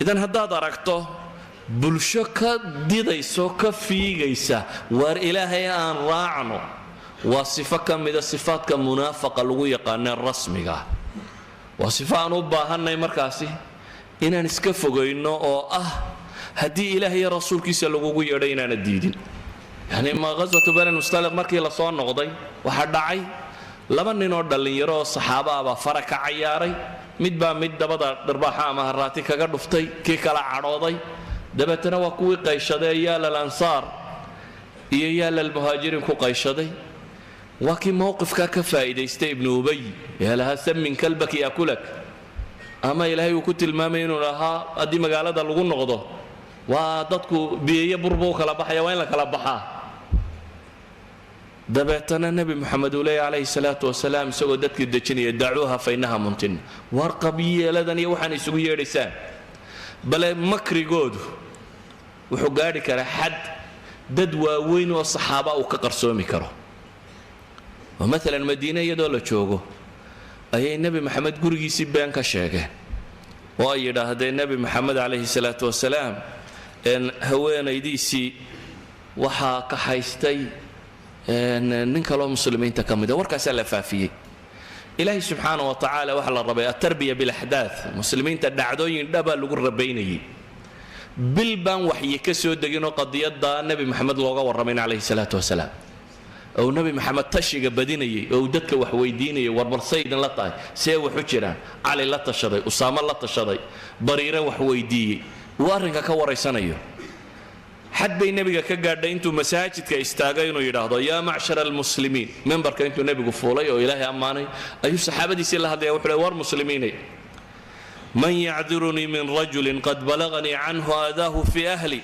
idan haddaad aragto bulsho ka didayso ka fiigaysa waar ilaahay aan raacno waa sifo ka mida sifaadka munaafaqa lagu yaqaanee rasmiga waa sifo aan u baahanay markaasi inaan iska fogayno oo ah haddii ilaahay iyo rasuulkiisa lagugu yeedhay inaana diidin yani ma ghazwatu bani mustaliq markii la soo noqday waxaa dhacay laba nin oo dhallinyaro oo saxaaba ah baa fara ka cayaaray mid baa mid dabada dharbaaxa ama haraati kaga dhuftay kii kala cadhooday dabeetana waa kuwii qayshaday yaala alansaar iyo yaala almuhaajiriin ku qayshaday waa kii mowqifkaa ka faa'iidaystay ibnu ubay yaalaha samin kalbak yaakulak ama ilaahay uu ku tilmaamay inuu lahaa haddii magaalada lagu noqdo waa dadku biyeeyo burba u kala baxaya waa in la kala baxaa dabeetana nebi moxamed uu leeya calayhi salaatu wasalaam isagoo dadkii dejinaya dacuuha fa innaha muntin war qabiyeeladan iyo waxaan isugu yeedhaysaan bale makrigoodu wuxuu gaadhi karaa xad dad waaweyn oo saxaaba uu ka qarsoomi karo oo maalan madiine iyadoo la joogo ayay nebi maxamed gurigiisii been ka sheegeen oo ay yidhaahdeen nebi maxamed calayhi salaatu wasalaam haweenaydiisii waxaa ka haystay nin kaloo muslimiinta ka mida warkaasaa la faafiyey ilaahay subxaana wa tacaala waxaa la rabay atarbiya bilaxdaad muslimiinta dhacdooyin dhabaa lagu rabaynayay bil baan waxyi ka soo deginoo qadiyadda nebi maxamed looga warramayn calayhi salaatu wasalaam ou nebi maxamed tashiga badinayay oo uu dadka wax weydiinayay warbarsay idinla tahay see waxu jiraan cali la tashaday usaamo la tashaday bariire wax weydiiyey uu arrinka ka waraysanayo xad bay nebiga ka gaadhay intuu masaajidka istaagay inuu yidhaahdo yaa macshara almuslimiin membarka intuu nebigu fuulay oo ilaahay ammaanay ayuu saxaabadiisii la hadlaya wuxuu leey war muslimiinay man yacdirunii min rajulin qad balaganii canhu aadaahu fii ahli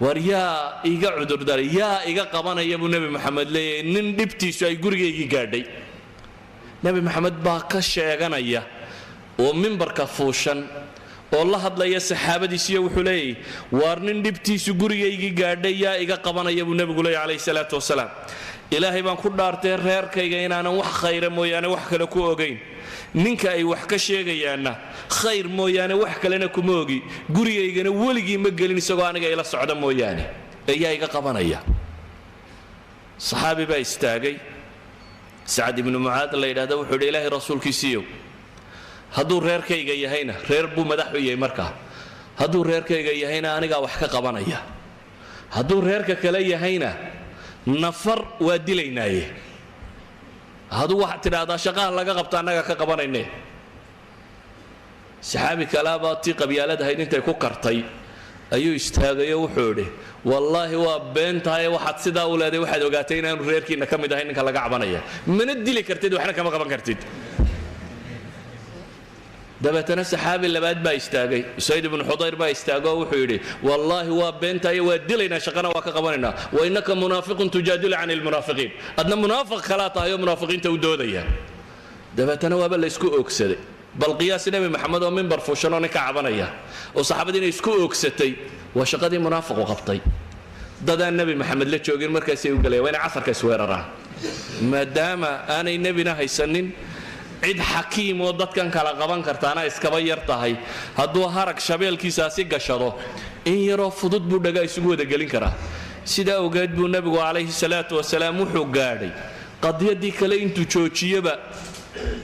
war yaa iga cudurdaray yaa iga qabanaya buu nebi maxamed leeyahay nin dhibtiisu ay gurigaygii gaadhay nebi maxamed baa ka sheeganaya oo mimbarka fuushan oo la hadlaya saxaabadiisiiyo wuxuu leeyahay waar nin dhibtiisu gurigaygii gaadhay yaa iga qabanaya buu nebigu leeyahy calayhi salaatu wasalaam ilaahay baan ku dhaartay reerkayga inaanan wax khayra mooyaane wax kale ku ogayn ninka ay wax ka sheegayaanna khayr mooyaane wax kalena kuma ogi gurigaygana weligii ma gelin isagoo aniga ila socda mooyaane ee yaa iga qabanaya saxaabi baa istaagay sacad ibnu mucaad la yidhahda wuxuu yidhi ilaahay rasuulkiisiiyow hadduu reerkayga yahayna reer buu madax u yahay markaa hadduu reerkayga yahayna anigaa wax ka qabanaya hadduu reerka kale yahayna nafar waa dilaynaaye hadduu waxaad tidhaahdaa shaqaha laga qabta annaga ka qabanayne saxaabi kalaabaa tii qabyaaladahayd intay ku kartay ayuu istaagayo wuxuu idhi wallaahi waa been tahay waxaad sidaa u leeday waxaad ogaatay inaanu reerkiinna ka mid ahay ninka laga cabanaya mana dili kartid waxna kama qaban kartid dabeetana saxaabi labaad baa istaagay usayd ibnu xudayr baa istaagay oo wuxuu yidhi wallaahi waa beentahay waa dilaynaa shaqana waa ka qabanaynaa wa innaka munaafiqun tujaadilu cani lmunaafiqiin adna munaafiq kalaa tahay oo munaafiqiinta u doodaya dabeetana waaba la isku oogsaday bal qiyaasi nebi maxamed oo mimbar fuushanoo ninka cabanaya oo saxaabadii inay isku oogsatay waa shaqadii munaafiqu qabtay dadaan nebi maxamed la joogin markaasay u galayaan waa inay casarka isweeraraan maadaama aanay nebina haysanin cid xakiim oo dadkan kala qaban kartaana iskaba yar tahay hadduu harag shabeelkiisaasi gashado in yaroo fudud buu dhagaa isugu wada gelin karaa sidaa ogeed buu nebigu calayhi salaatu wasalaam wuxuu gaadhay qadiyadii kale intuu joojiyaba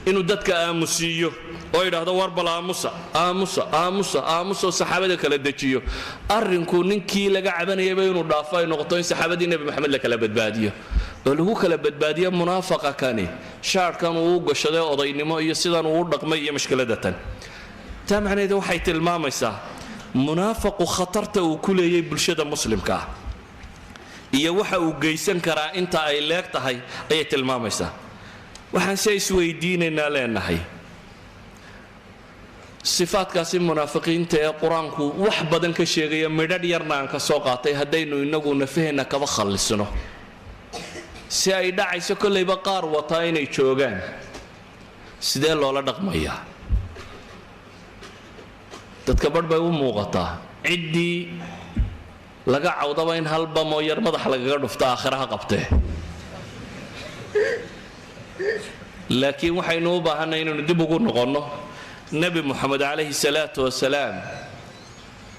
inuu dadka aamusiiyo oo yidhaahdo war bal aamusa aamusa aamusa aamusa oo saxaabada kala dejiyo arrinku ninkii laga cabanayaba inuu dhaafo ay noqoto in saxaabadii nebi maxamed la kala badbaadiyo oo lagu kala badbaadiyo munaafaqa kani shaarkan uu gashaday odaynimo iyo sidan uu dhaqmay iyo mushkiladatan taa macnaheedu waxay tilmaamaysaa munaafaqu khatarta uu ku leeyahay bulshada muslimka ah iyo waxa uu geysan karaa inta ay leeg tahay ayay tilmaamaysaa waxaan se isweydiinaynaa leenahay sifaadkaasi munaafiqiinta ee qur-aanku wax badan ka sheegaya midhadh yarna aan ka soo qaatay haddaynu inagu nafaheenna kaba khallisno si ay dhacayso kollayba qaar wataa inay joogaan sidee loola dhaqmayaa dadka badh bay u muuqataa ciddii laga cawdaba in hal bamoo yar madax lagaga dhufto aakhiraha qabtee laakiin waxaynu u baahanay inaynu dib ugu noqonno nebi moxamed calayhi salaatu wasalaam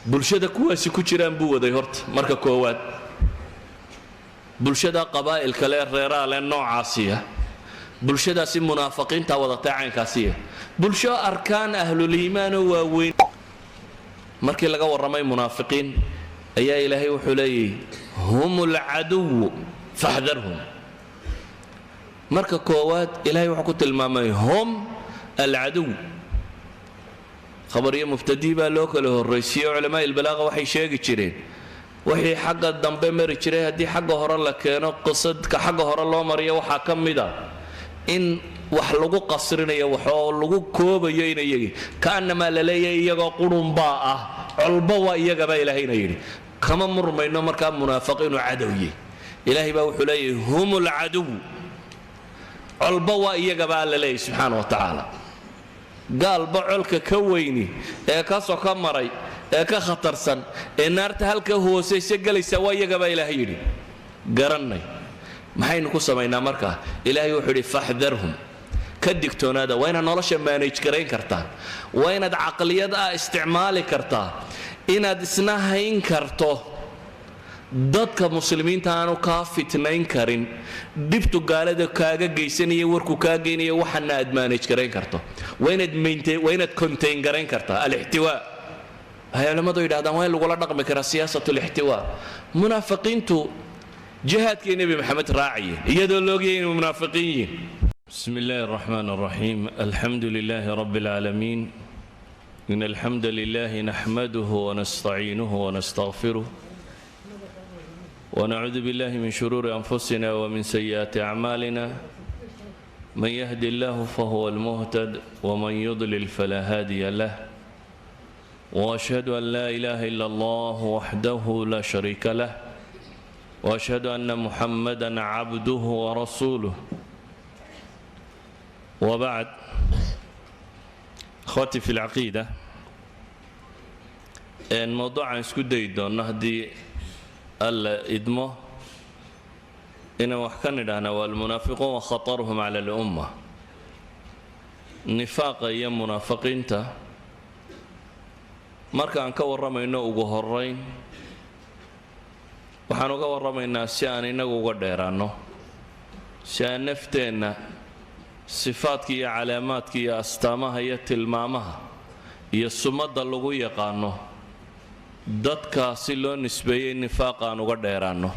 bulshada kuwaasi ku jiraan buu waday horta marka koowaad bulshada qabaa'ilka le reeraha le noocaasiya bulshadaasi munaafiqiinta wadatay caynkaasiya bulsho arkaan ahluliimaan oo waaweyn markii laga warramay munaafiqiin ayaa ilaahay wuxuu leeyahay hum alcaduw faxdarhum marka koowaad ilaahay wuxuu ku tilmaamay hum alcaduw khabariyo mubtadii baa loo kala horraysiiyo culamaa ilbalaaqa waxay sheegi jireen wixii xagga dambe mari jiray haddii xagga hore la keeno qisadka xagga hore loo mariyo waxaa ka mid a in wax lagu qasrinayo waxoo lagu koobayo inay yagi kaanamaa la leeyahay iyagoo qurunbaa ah colba waa iyagabaa ilaahayna yidhi kama murmayno markaa munaafiqiinu cadowye ilaahay baa wuxuu leeyahay hum alcaduw colba waa iyagabaa la leeyahay subxaana wa tacaala gaalba colka ka weyni ee ka soka maray ee ka khatarsan ee naarta halka hoosaysa galaysa waa iyagabaa ilaahay yidhi garannay maxaynu ku samaynaa markaa ilaahay wuxuu yidhi faxdarhum ka digtoonaada waa inaad nolosha maanaj garayn kartaa waa inaad caqliyad isticmaali kartaa inaad isna hayn karto dadka muslimiinta aanu kaa fitnayn karin dhibtu gaalada kaaga geysanaya warku kaa geynaya waxana aad maanaj garayn karto waa inaad contain garayn kartaa alixtiwaa waxay culimmadu yidhahdaan waa in lagula dhaqmi karaa siyaasat alixtiwaa munaafiqiintu jihaadkii nebi maxamed raaciyeen iyadoo loogayay inay munaafiqiin yihiin bismi illaahi araxmaan araxiim alxamdu lilaahi rabbi alcaalamiin in alxamda lilaahi naxmaduhu wanastaciinuhu wanastaqfiruh ونعوذ بالله من شرور أنفسنا ومن سيئات أعمالنا من يهد الله فهو المهتد ومن يضلل فلا هادي له وأشهد أن لا إله إلا الله وحده لا شريك له وأشهد أن محمدًا عبده ورسوله وبعد أخواتي في العقيدة الموضوع عن سكوديدو نهدي ألا إدمه إن وحكنا والمنافقون وخطرهم على الأمة نفاق أيام منافقين تا مركا أنك ورمينا وجهرين وحنوك ورمينا سيانينا وقديرانو سيان نفتينا صفاتك يا علاماتك يا أستامها يا تلمامها يا السمد اللغو يقانو dadka si loo nisbeeyey nifaaq aan uga dheeraanno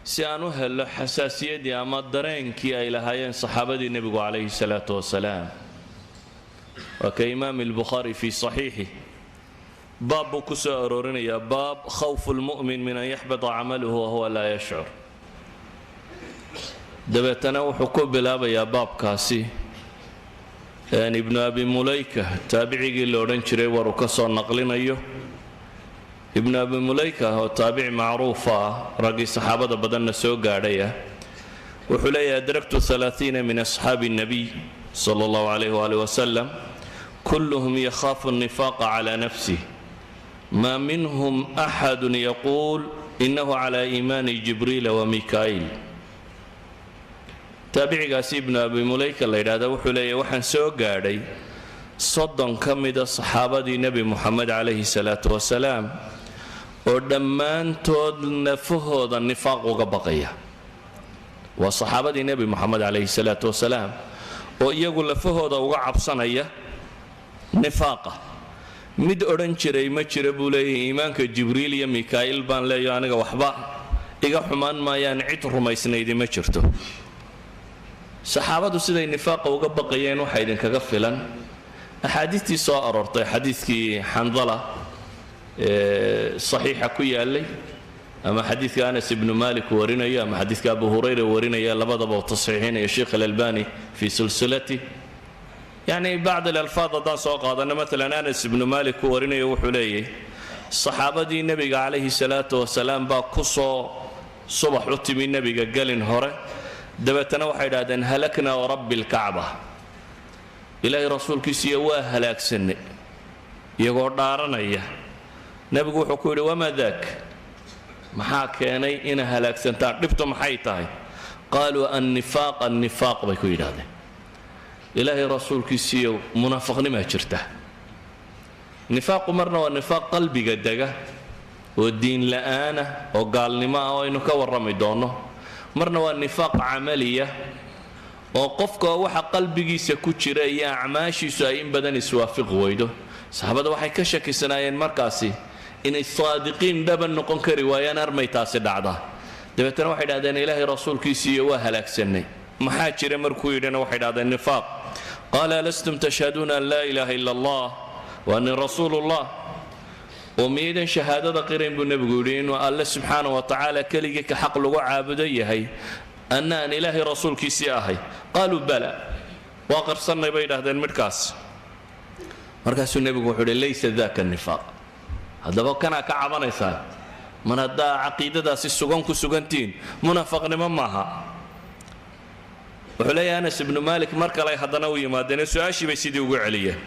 si aan u helo xasaasiyadii ama dareenkii ay lahaayeen saxaabadii nebigu calayhi salaatu wasalaam waa ka imaam albukhaari fii saxiixi baab buu ku soo aroorinayaa baab khawfu lmu'min min an yaxbita camaluhu wahuwa laa yashcur dabeetana wuxuu ku bilaabayaa baabkaasi ibnu abi mulayka taabicigii la odhan jiray waruu ka soo naqlinayo ibnu abi mulayka oo taabici macruufa ah raggii saxaabada badanna soo gaadhaya wuxuu leeyahay adraktu 30 min asxaabi الnabiy sala allahu calayh waali wasalam kulluhum yakhaafu الnifaaqa cala nafsih ma minhum axadu yaquul inahu cala iimaani jibriila wa mikaa'il taabicigaasi ibnu abi mulayka la yidhaahda wuxuu leeyahy waxaan soo gaadhay 30 ka mida saxaabadii nebi moxamed calayhi salaatu wasalaam oo dhammaantood nafahooda nifaaq uga baqaya waa saxaabadii nebi moxamed calayhi salaatu wasalaam oo iyagu lafahooda uga cabsanaya nifaaqa mid odhan jiray ma jira buu leeyahay iimaanka jibriil iyo mikaa'il baan leeyahay aniga waxba iga xumaan maayaan cid rumaysnaydi ma jirto saxaabadu siday nifaaqa uga baqayeen waxa idinkaga filan axaadiistii soo aroortay xadiiskii xandala saxiixa ku yaalay ama xadiidka anas ibnu malik warinayo ama xadiidka abu hurayra warinaya labadaba uu tasxiixinaya sheekh alalbani fii silsilati yani bacd alalfaad haddaan soo qaadano maalan anas ibnu malik ku warinayo wuxuu leeyahay saxaabadii nebiga calayhi salaatu wasalaam baa ku soo subax u timi nebiga gelin hore dabeetana waxay idhahdeen halaknaa warabbi lkacba ilaahay rasuulkiisiiyo waa halaagsanay iyagoo dhaaranaya nebigu wuxuu ku yidhi wamaa daak maxaa keenay ina halaagsantaan dhibtu maxay tahay qaaluu annifaaq annifaaq bay ku yidhahdeen إلهي رسولك سيو منافقني ما جرته نفاق مرنا والنفاق قلبي قدقه والدين لآنه وقال لما وإنه كور رمي دونه مرنا والنفاق عملية وقفك وحا قلبي سكوتشرا يا أعماشي سايين بدن يسوافق ويده صحابة وحي كشك سنايين مركاسي إن الصادقين دبن نقن كروايان أرمي تاسي دعضا دبتنا واحد هذا إلهي رسول كيسي وهلاك سني محاجر مركوي لنا واحد هذا النفاق قال لستم تشهدون أن لا إله إلا الله وأن رسول الله وميدا شهادة قرين بالنبي قولين وأن سبحانه وتعالى كليك حق لغو عابدية هي أن إلهي رسول كيسي هي قالوا بلى واقر صرنا بين هذا المركز النبي يقول ليس ذاك النفاق هذا كان كعبنا يسال من هذا عقيدة السجون كسجنتين منافق من معها وحلي أنس بن مالك مركل يحضنا ويما دنا سؤاشي بيسيدي وقع عليه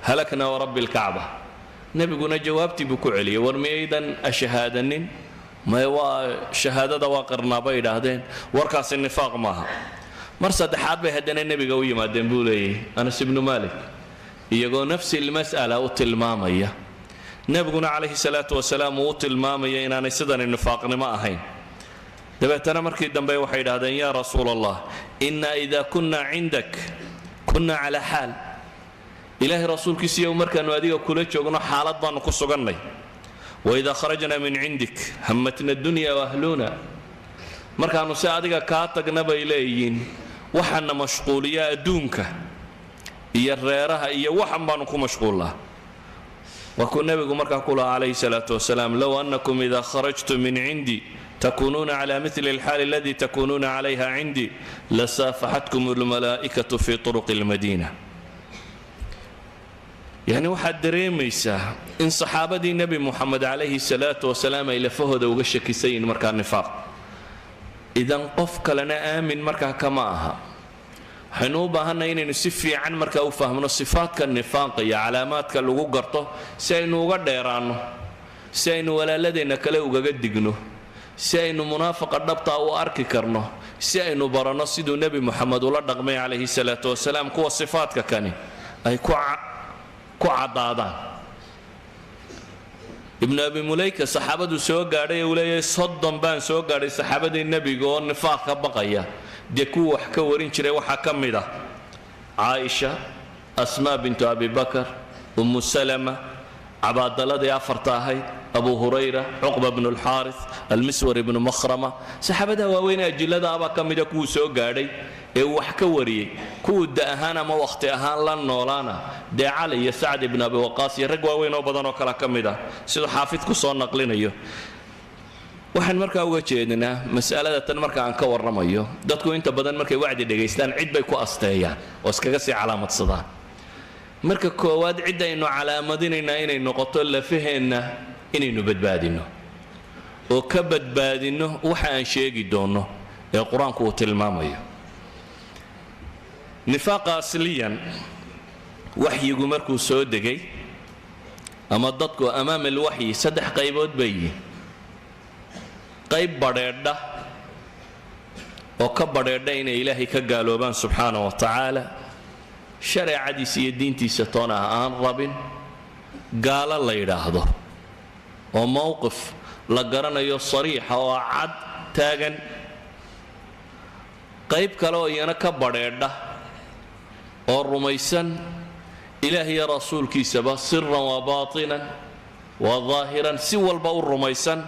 هلكنا ورب الكعبة نبي قلنا جوابتي بكو عليه ورمي أيضا أشهادنين ما هو شهادة واقرنا بيد هذين وركاس النفاق معها مرصد حاد بهدنا النبي قوي ما دين بولي أنس بن مالك يقول نفس المسألة وتلمامية نبينا عليه الصلاة والسلام وتلمامية إن أنا سدن النفاق ما أهين دبتنا مركي دنبي وحيد هذا يا رسول الله إنا إذا كنا عندك كنا على حال إلهي رسولك سيو مركا نواديك كلتش وقنا حالات بان قصقني وإذا خرجنا من عندك همتنا الدنيا وأهلنا مركا نساعدك كاتك نبا إليين وحنا مشغولية دونك إيا الريرها إيا وحن بانكو مشغول الله وكن نبي مركا قول عليه الصلاة والسلام لو أنكم إذا خرجتم من عندي تكونون على مثل الحال الذي تكونون عليها عندي لصافحتكم الملائكة في طرق المدينة يعني واحد دريميسا إن صحابة النبي محمد عليه الصلاة والسلام إلى فهد وغشك سين مركا النفاق إذا قفك لنا آمن مركا كماها حنوبة هنا إن نسفي عن مركا وفهمنا صفات كالنفاق يا علامات كاللغو قرطه سينو غديرانو سينو ولا لدينا كلاو قدقنو سينو منافق الضبطة وأركي كرنو سينو برنا سيدو نبي محمد الله دقمي عليه الصلاة والسلام كوا صفات كاني أي كعضادان ابن أبي مليكة صحابة سوى قاري ولا صدم بان سوى قاري صحابة النبي قول نفاق بقية ديكو وحكورين شري وحكم ده عائشة أسماء بنت أبي بكر أم سلمة عباد الله دي أفرتاهي أبو هريرة عقبة بن الحارث المسور بن مخرمة صحابة وين أجل ده أبا كم ده كو سوى قاري وحكوري كو دهانا ما وقت أهان لن نولانا دي علي سعد بن أبي وقاص يرقوا وين وبدنوا كلا كم ده سيد حافظ كسون نقلين أيه waxaan markaa uga jeedinaa mas'alada tan markaa aan ka warramayo dadku inta badan markay wacdi dhageystaan cid bay ku asteeyaan oo iskaga sii calaamadsadaan marka koowaad cid aynu calaamadinayna inay noqoto lafaheena inaynu badbaadino oo ka badbaadino waxa aan sheegi doono ee quraanku uu tilmaamayo nifaaqa asliyan waxyigu markuu soo degay ama dadku amaam alwahyi saddex qaybood bay qayb badheedha oo ka badheedha inay ilaahay ka gaaloobaan subxaanahu wa tacaala shareecadiisa iyo diintiisa toona aan rabin gaalo la yidhaahdo oo mowqif la garanayo sariixa oo cad taagan qayb kale oo iyana ka badheedha oo rumaysan ilaahay iyo rasuulkiisaba siran wa baatinan wa daahiran si walba u rumaysan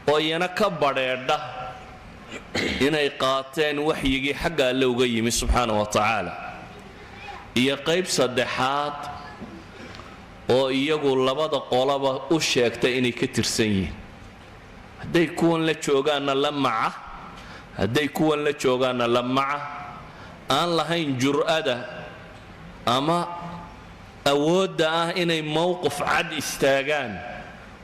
oo iyana ka badheedha inay qaateen waxyigii xagga alle uga yimi subxaanahu wa tacaala iyo qayb saddexaad oo iyagu labada qolaba u sheegtay inay ka tirsan yihiin hadday kuwan la joogaanna la maca hadday kuwan la joogaanna la maca aan lahayn jur'ada ama awoodda ah inay mowqif cad istaagaan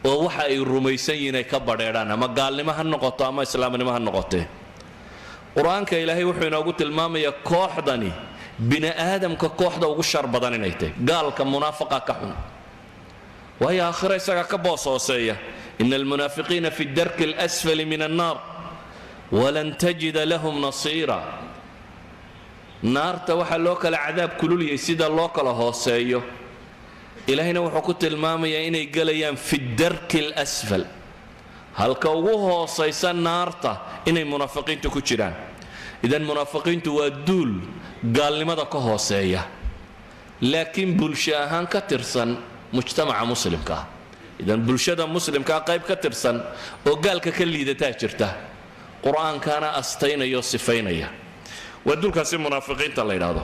oo waxa ay rumaysan yihiin ay ka badheedhaan ama gaalnimo ha noqoto ama islaamnimo ha noqotee qur-aanka ilaahay wuxuu inoogu tilmaamayaa kooxdani bini aadamka kooxda ugu shar badan inay tahay gaalka munaafaqa ka xun waayo aakhira isaga ka boos hooseeya ina almunaafiqiina fi darki alasfali min annaar walan tajida lahum nasiira naarta waxa loo kala cadaab kululiyay sida loo kala hooseeyo ilaahayna wuxuu ku tilmaamayaa inay galayaan fi darki al-asfal halka ugu hooseysa naarta inay munaafiqiintu ku jiraan idan munaafiqiintu waa duul gaalnimada ka hooseeya laakiin bulsho ahaan ka tirsan mujtamaca muslimka idan bulshada muslimka qayb ka tirsan oo gaalka ka liidataa jirta quraankaana astaynayo sifaynaya wadulkaasi munaafiqiinta la yiraahdo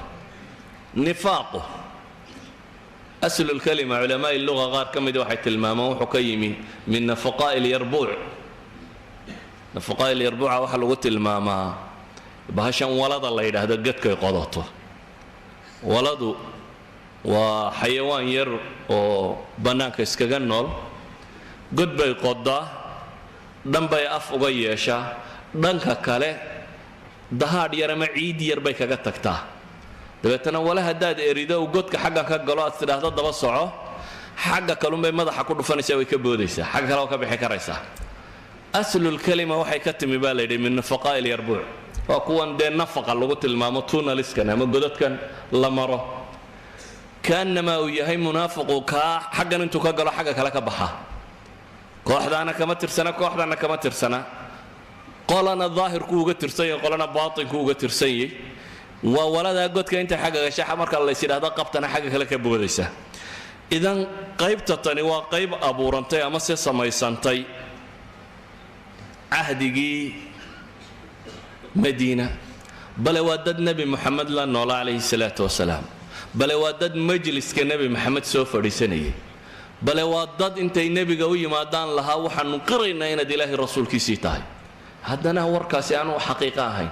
nifaaqo asl al-kalima ulama al-lugha qaar kamid waxay tilmaamaan wuxuu ka yimi min nafaqaa al-yarbu' nafaqaa al-yarbu' waxa lagu tilmaamaa bahashan walada la yiraahdo gadkay qodato waladu waa xayawaan yar oo banaanka iskaga nool god bay qodaa dhanbay af uga yeeshaa dhanka kale dahaadh yar ama ciid yar bay kaga tagtaa dabeetana wala hadaad erido godka xaggan ka galo aad tidhaahdo daba soco xagga kalunbay madaxa ku dhufanaysaa way ka boodaysaa xagga kale oo ka bixi karaysaa aslul kalima waxay ka timi baa layidhi min nafaqaa al-yarbu' waa kuwan dee nafaqa lagu tilmaamo tunaliskan ama godadkan la maro kaanama uu yahay munaafiqu kaa xaggan intuu ka galo xagga kale ka baxa kooxdaana kama tirsana kooxdaana kama tirsana qolana daahirku uga tirsan yahay qolana baatinku uga tirsan yahay waa waladaa godka inta xagga gashaxa marka la yiraahdo qabtana xagga kale ka boodaysa idan qaybta tani waa qayb abuurantay ama se samaysantay ahdigii madiina bal waa dad nabi muhammad la nool alayhi salatu wasalaam bal waa dad majliska nabi muhammad soo fadhiisanayay bal waa dad intay nabiga u yimaadaan lahaa waxaan qiraynaa inaad ilaahi rasuulkiisii tahay haddana warkaasi aanu xaqiiqo ahayn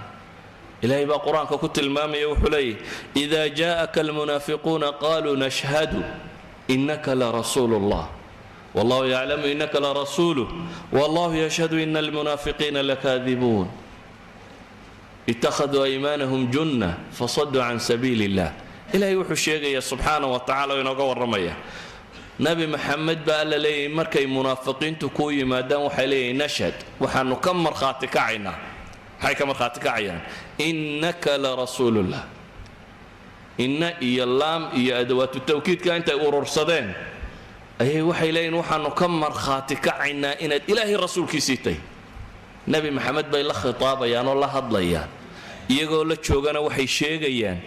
إلهي بقرآن كتل مامي وحلي إذا جاءك المنافقون قالوا نشهد إنك لرسول الله والله يعلم إنك لرسوله والله يشهد إن المنافقين لكاذبون اتخذوا أيمانهم جنة فصدوا عن سبيل الله إلهي وحشيغي سبحانه وتعالى ونقوى الرمية نبي محمد بقال لي مركي منافقين تكوي ما دام وحلي نشهد وحنكمر خاتك عينا هاي كما خاتك عيان إنك لرسول الله إن إيا اللام إيا أدوات التوكيد كانت أررصدين أي وحي لين وحن كمر خاتك عنا إن إلهي الرسول كيسيتي نبي محمد بي الله خطابة يان الله هضليان يقول لك شوغانا وحي شيغيان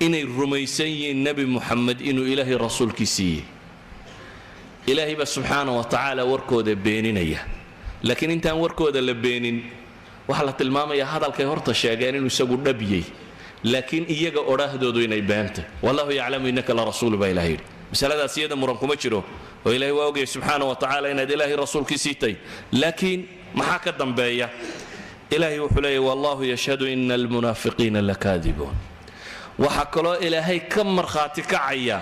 إن الرميسي النبي محمد إنه إلهي الرسول كيسي إلهي بس سبحانه وتعالى وركو ده بينينيا لكن انت وركو ده لبينين waxa la tilmaamaya hadalkay horta sheegeen inuu isagu dhabiyay laakiin iyaga oraahdoodu inay baantay wallahu ya'lamu innaka la rasuul ba ilaahi misaladaas iyada muran kuma jiro oo ilaahi waa ogay subhanahu wa ta'ala inaad ilaahi rasuulkiisii laakiin maxaa ka dambeeya ilaahi wuxuu leeyahay wallahu yashhadu innal munaafiqiina lakaadibun waxa kaloo ilaahay ka marxaati kacaya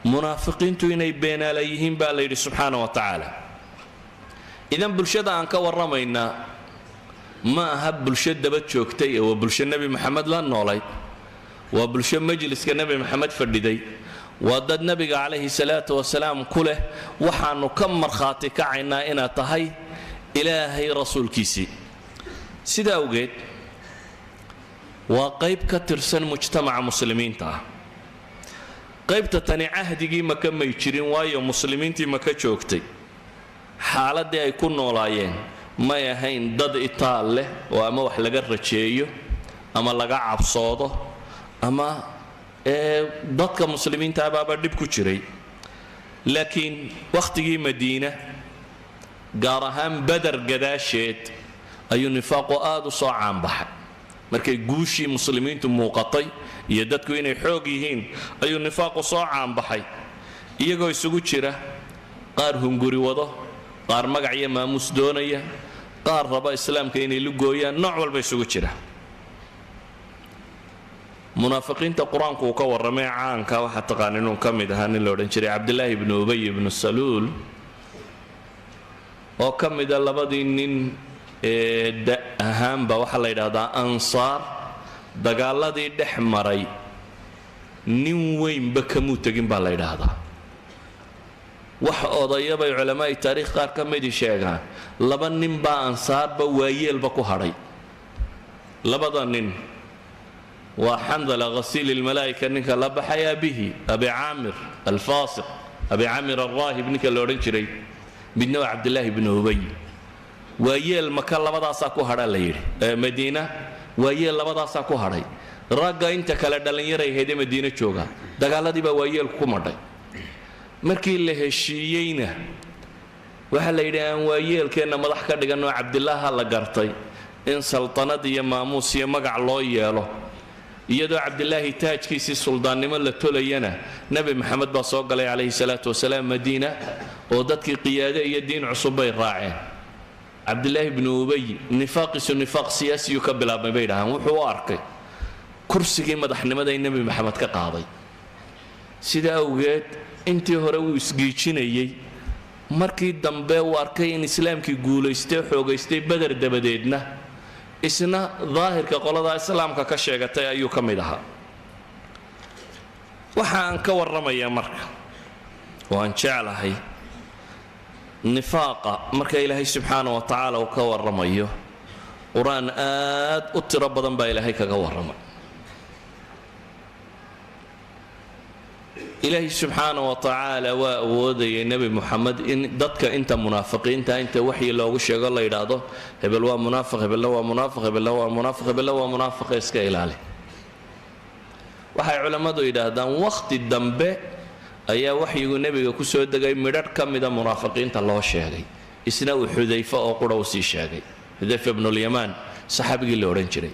munaafiqiintu inay beenaalayihiin baa la yiri subhanahu wa ta'ala idan bulshada aan ka waramayna ما هب الشدة بتشوكتي وبلش النبي محمد لا نولي وبلش مجلس كنبي محمد فردي وضد النبي عليه الصلاة والسلام كله وحن كمر خاتك عنا إنا تهي إلهي رسول كيسي سيدا وجد وقيب كترسن مجتمع مسلمين تا قيب تتني عهد جي مكان ما يشرين وايو مسلمين تي مكان شوكتي حالة دي يكون نولايين ما يهين ضد إيطالي وأما وح لقى رجيو أما لقى عبصوده أما ضد كمسلمين تابع بدب كشري لكن وقت جي مدينة جارهم بدر قداشيت أي نفاق آدو صاعان بحر مركي جوشي مسلمين تموقطي يدتك وين حوجيهين أي نفاق صاعان بحر يجوا يسوق شرة قارهم جوري وضه قار مقعية ما مسدونية قار ربا إسلام كيني لقويا نوع والبيسوق شرة منافقين تقران كوكا والرمي عانكا وحتى قاننون كمد هاني لورن شري عبد الله بن أبي بن السلول وكمد اللبدين أهم بوحل إلى أنصار دقال دي دحمري نوين بكموت تجين بالله إلى هذا wax odayabay culimada taariikh qaar ka mid sheegaan laba nin baa ansaar ba waayeel ba ku haray labada nin وحنظل غسيل الملائكة نك الله بحيا به أبي عامر الفاسق أبي عامر الراهب نك اللورنشري بن عبد الله بن أبي ويل مكان لبدا ساكو هذا لير مدينة ويل لبدا ساكو هذا رجع أنت كلا دلني رأي هذه مدينة شوكا دجالة دي بويل كومرد مركي اللي هالشيئين وحلا يدين ويل كأن مضحك دجانو عبد الله هلا قرطي إن سلطنة دي ماموس يمقع الله ياله يدو عبد الله تاج كيسي سلطان نمل تولينا نبي محمد بصوق عليه الصلاة والسلام مدينة ودتك قيادة يدين عصبي الراعين عبد الله بن أبي نفاق سياسي يكبل ما بينها وحوارك كرسي مدح نمدا النبي محمد كقاضي سيدا أوجد أنت هرو سجيتشيني markii dambe uu arkay in islaamkii guuleystay xoogaystay badar dabadeedna isna daahirka qolada islaamka ka sheegatay ayuu ka mid ahaa waxaan ka warramayaa marka waan jeclahay nifaaqa marka ilaahay subxaanahu wa tacaala uu ka warramayo quraan aad u tiro badan baa ilaahay kaga warramay إلهي سبحانه وتعالى وودي النبي محمد إن ضدك أنت منافقين أنت وحي الله وشيء الله يراده هبل هو منافق هبل هو منافق هبل هو منافق هبل هو منافق إسكيل عليه وحي علماء يراده وقت الدنبه أي وحي النبي كسر دقي مرر كم إذا منافقين الله وشيء إسنا وحذيفة أو قروسي شيء حذيفة بن اليمان صحابي اللي أورنجري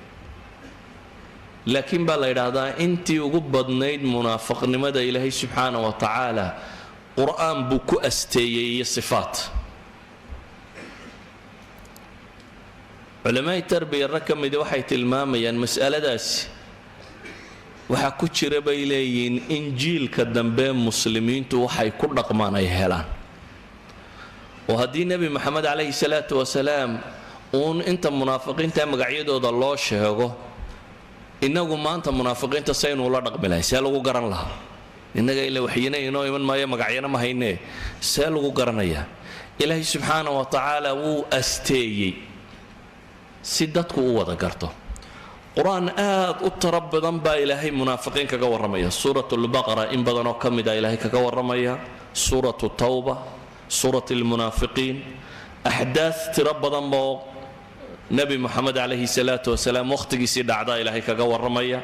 لكن بالله يرادا أنت وجبض نيد منافق نمدا إلهي سبحانه وتعالى قرآن بكو أستيي صفات علماء التربية الركم دي وحي تلمامي يعني مسألة داس وحكو تشرب إليين إنجيل كدن بين مسلمين وحي كل رقمان يهلان وهدي النبي محمد عليه الصلاة والسلام ون أنت منافقين تمقعيد وضع الله شهقه inagu maanta munaafiqiinta saynu la dhaqmilay see lagu garan lahaa inaga ila waxyina inoo iman maayo magacyana ma haynee see lagu garanaya ilaahay subxaanahu wa tacaala wuu asteeyey si dadku u wada garto quraan aad u tiro badan baa ilaahay munaafiqiin kaga warramaya suuratul baqara in badan oo ka mid ah ilaahay kaga warramaya suuratu tawba suuratul munaafiqiin axdaas tiro badan boo نبي محمد عليه الصلاة والسلام وقت يصير أعداء إلهي كجور رمية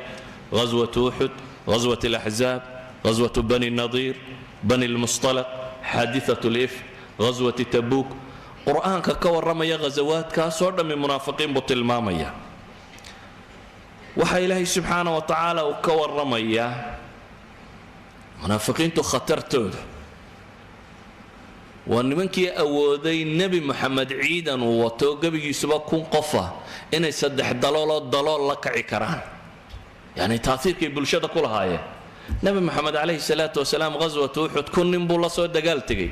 غزوة أحد غزوة الأحزاب غزوة بني النضير بني المصطلق حادثة الإفك غزوة تبوك قرآن كجور رمية غزوات كاسور من منافقين بطل مامية وحي إلهي سبحانه وتعالى وكور رمية منافقين تخطرتوا وأن منك أودي النبي محمد عيدا وتوقبي يسبق كون قفة إن يصدح ضلال لك عكران يعني تأثير كي بالشدة كلها هاي نبي محمد عليه الصلاة والسلام غزوة أحد كن نبولا صوت دقالتك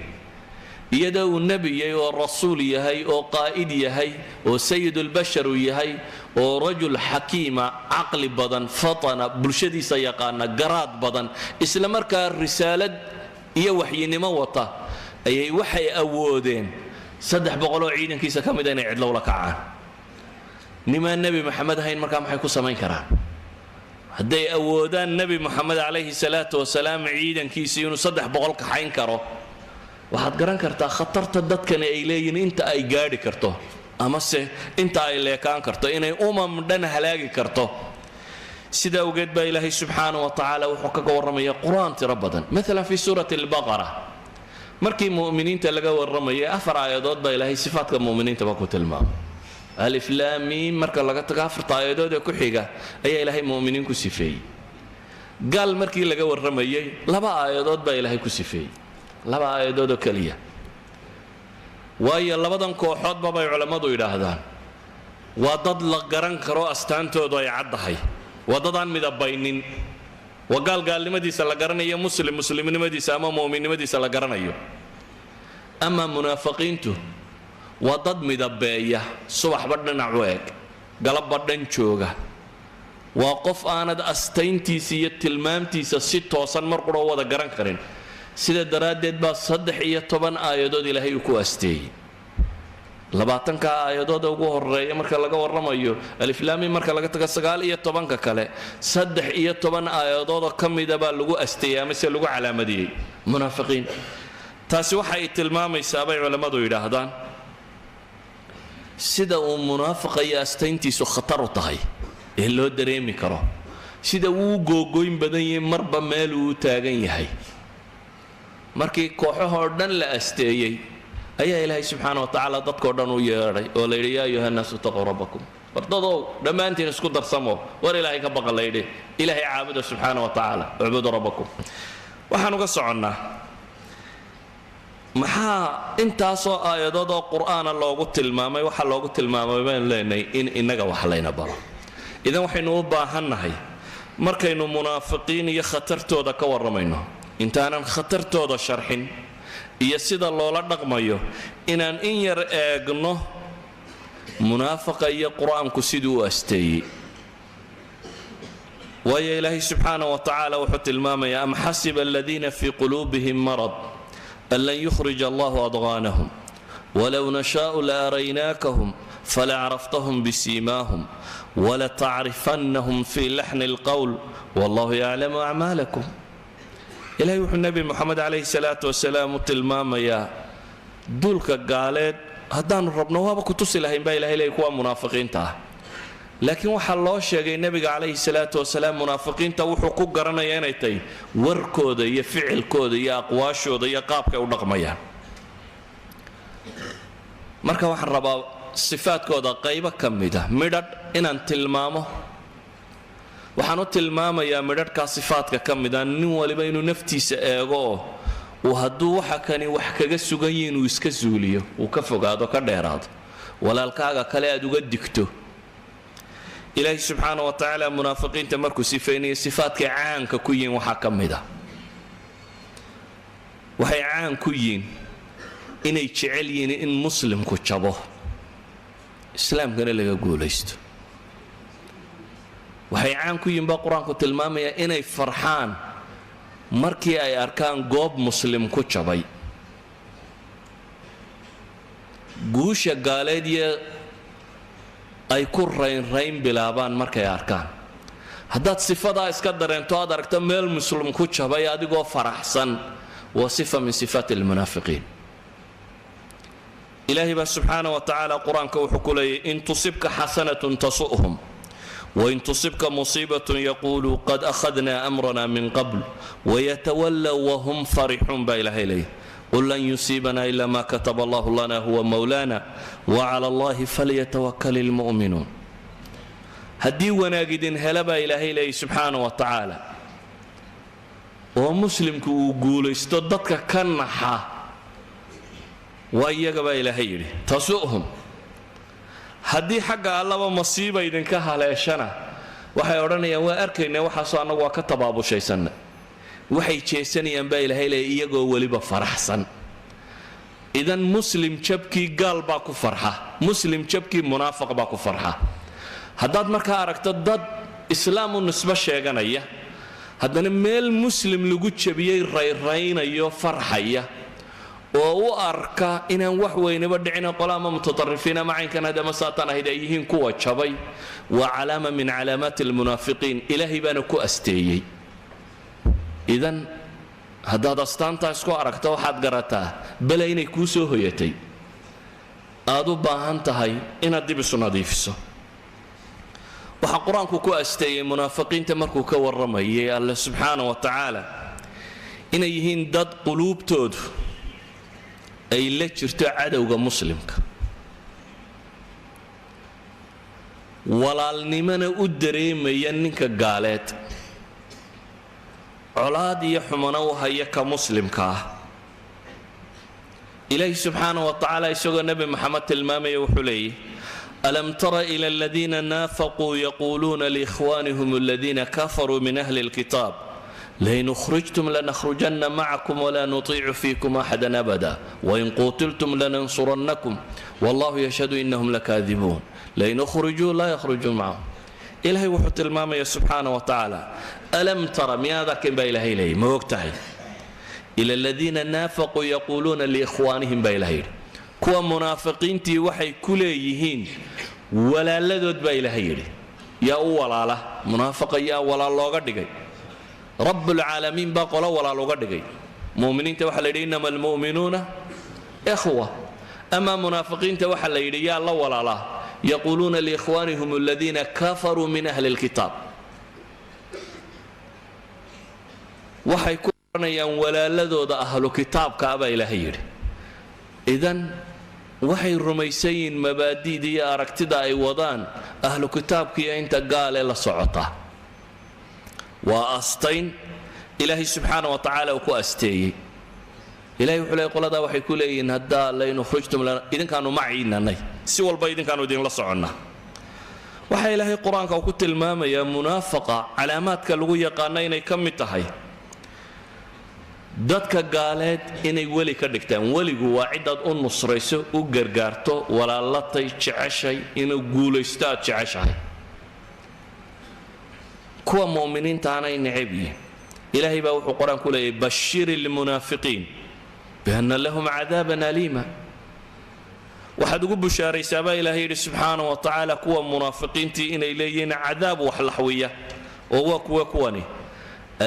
يدو النبي والرسول يهي وقائد يهي وسيد البشر يهي ورجل حكيم عقل بدن فطن بالشدي سيقانا قراد بدن إسلامك الرسالة يوحي نموطة أي وحي أودين صدح بقولوا عيدا كيسا كم دين يعدلوا لك عان نما النبي محمد هاي المركام حيكون سمين كران هدي أودان النبي محمد عليه الصلاة والسلام عيدا كيسيون صدح بقولك حين كرو واحد قران كرتا خطرت الدتكن إليين انت أي قاري كرتو أمسه انت أي ليكان كرتو إني دن هلاقي كرتو سيدا وقد با إلهي سبحانه وتعالى وحقق ورمي قرآن تربدا مثلا في سورة البقرة markii muuminiinta laga warramay afar aayadood baa ilaahay sifaadka muuminiinta ba ku tilmaamay alif lam mim marka laga tago afar aayadood ee ku xiga ayaa ilaahay muuminiin ku sifeeyay gal markii laga warramay laba aayadood baa ilaahay ku sifeeyay laba aayadood oo kaliya waayo labadan kooxood baa culimadu yiraahdaan waa dad la garan karo astaantoodu ay caddahay wadadaan midabaynin وقال لمديس لا غرانيو مسلم نمديس اما مؤمن نمديس لا غرانيو اما منافقينتو وضد مدبيه صبح بدنا عويق قلب بدن جوغا وقف انا استينتيسي تلمامتيس سي توسن مرقدو ودا غران كرين سيده دراديد با 13 ايادود الهي ku astay labaatanka aayadooda ugu horeeya marka laga warramayo alif laam mim marka laga tago 19 kale 13 aayadood ka mid ah baa lagu asteeyay ama lagu calaamadiyay munaafiqiin taasi waxay tilmaamaysaa bay culimadu yiraahdaan sida uu munaafiqa iyo astayntiisu khatar u tahay ee loo dareemi karo sida uu googooyn badan yahay marba meel uu taagan yahay markii kooxaha dhan la asteeyay ayaa ilaahay subxaanahu wa tacaala dadkoo dhan u yeedhay oo la yidhi yaa ayuha nnaasu taquu rabbakum wardadow dhammaantiin isku darsamo war ilaahay ka baqa la yidhi ilaahay caabuda subxaanahu wa tacaala ucbudu rabbakum waxaan uga soconnaa maxaa intaasoo aayadood oo qur'aana loogu tilmaamay waxa loogu tilmaamay baan leenahay in innaga wax layna baro idan waxaynu u baahannahay markaynu munaafiqiin iyo khatartooda ka warramayno intaanan khatartooda sharxin iyo sida loola dhaqmayo inaan in yar eegno munaafiqa iyo qur-aanku siduu u asteeyey waayo ilaahay subxaanahu wa tacaala wuxuu tilmaamayaa am xasiba aladiina fii quluubihim marad an lan yukhrija allahu adqaanahum walow nashaau la araynaakahum falacraftahum bisiimaahum walatacrifannahum fii laxni alqowl wallahu yaclamu acmaalakum ilaahay wuxuu nebi moxamed calayhi salaatu wasalaam u tilmaamayaa duulka gaaleed haddaanu rabno waaba ku tusi lahayn baa ilahay leeyay kuwa munaafiqiinta ah laakiin waxaa loo sheegay nebiga calayhi salaatu wasalaam munaafiqiinta wuxuu ku garanayaa inay tahay warkooda iyo ficilkooda iyo aqwaashooda iyo qaabkay u dhaqmayaan marka waxaan rabaa sifaadkooda qaybo ka mid ah midhadh inaan tilmaamo waxaan u tilmaamayaa midhadhkaa sifaadka ka mid ah nin waliba inuu naftiisa eego oo uu hadduu waxa kani wax kaga sugan yihiin uu iska suuliyo uu ka fogaado ka dheeraado walaalkaaga kale aad uga digto ilaahay subxaanahu wa tacaala munaafiqiinta markuu sifaynayo sifaadkay caanka ku yihiin waxaa ka mid ah waxay caan ku yihiin inay jecel yihiin in muslimku jabo islaamkana laga guulaysto waxay caan ku yihiin baa qur-aanku tilmaamaya inay farxaan markii ay arkaan goob muslim ku jabay guusha gaaleed iyo ay ku raynrayn bilaabaan markay arkaan haddaad sifadaa iska dareento aad aragto meel muslim ku jabay adigoo faraxsan waa sifa min sifaati almunaafiqiin ilaahay baa subxaanahu wa tacaala qur-aanka wuxuu ku leeyahy in tusibka xasanatun tasu'hum وإن تصبك مصيبة يقولوا قد أخذنا أمرنا من قبل ويتولوا وهم فرحون بإله إليه قل لن يصيبنا إلا ما كتب الله لنا هو مولانا وعلى الله فليتوكل المؤمنون هدي وناجد هلبا إله إليه سبحانه وتعالى ومسلم كوغول استدتك كنحا وإياك بإله إليه تسؤهم haddii xagga allaba masiiba idinka haleeshana waxay odhanayaan waa arkaynaa waxaasoo annagu waa ka tabaabushaysanna waxay jeesanayaan baa ilaahay leeyahay iyagoo weliba faraxsan idan muslim jabkii gaal baa ku farxa muslim jabkii munaafiq baa ku farxa haddaad markaa aragto dad islaam u nisbo sheeganaya haddana meel muslim lagu jabiyey rayraynayo farxaya oo u arka inaan wax weynaba dhicina qolaama mutatarrifiina macaynkan hadama saatan ahayd ay yihiin kuwa jabay waa calaama min calaamaati almunaafiqiin ilaahay baana ku asteeyey idan haddaad astaantaa isku aragto waxaad garataa bale inay kuu soo hoyatay aad u baahan tahay inaad dib isu nadiifiso waxaa qur-aanku ku asteeyey munaafiqiinta markuu ka warramayay alle subxaana wa tacaala inay yihiin dad quluubtoodu ay la jirto cadowga muslimka walaalnimana u dareemaya ninka gaaleed colaad iyo xumana u haya ka muslimka ah ilaahi subxaanahu wa tacaala isagoo nebi maxamed tilmaamaya wuxuu leeyahy alam tara ila aladiina naafaquu yaquuluuna liikhwaanihim aladiina kafaruu min ahli alkitaab لئن أخرجتم لنخرجن معكم ولا نطيع فيكم أحدا أبدا وإن قتلتم لننصرنكم والله يشهد إنهم لكاذبون لئن أخرجوا لا يخرجون معهم إلهي وحط الماما سبحانه وتعالى ألم ترى ماذا كن بإلهي إليه موقتهي إلى الذين نافقوا يقولون لإخوانهم بإلهي kuwa munaafiqiintii waxay ku leeyihiin walaaladood baa ilaahay yidhi yaa u walaala munaafiqa yaa walaal looga dhigay rabbulcaalamiin baa qolo walaal uga dhigay mu'miniinta waxaa la yidhi innama almu'minuuna ikhwa ama munaafiqiinta waxaa la yidhi yaa la walaalaa yaquuluuna liikhwaanihim aladiina kafaruu min ahli alkitaab waxay ku oranayaan walaaladooda ahlu kitaabka baa ilaahay yidhi idan waxay rumaysan yihiin mabaadi'da iyo aragtida ay wadaan ahlu kitaabkiiyo inta gaale la socota waa astayn ilaahay subxaana wa tacaala uu ku asteeyey ilahay wuxuu leeyay qoladaa waxay ku leeyihiin haddaa laynu khrijtum lana idinkaanu maciinanay si walba idinkaanu idinla soconnaa waxaa ilaahay qur-aanka uu ku tilmaamayaa munaafaqa calaamaadka lagu yaqaano inay ka mid tahay dadka gaaleed inay weli ka dhigtaan weligu waa cidaad u nusrayso u gargaarto walaalatay jeceshay inuu guulaysto aad jeceshahay kuwa mu'miniintaana ay necab yihiin ilaahay baa wuxuu qur-aan ku leeyahay bashiri lmunaafiqiin bianna lahum cadaaban aliima waxaad ugu bushaaraysaa baa ilaahay yidhi subxaana wa tacaala kuwa munaafiqiintii inay leeyihiin cadaab wax laxwiya oo waa kuwani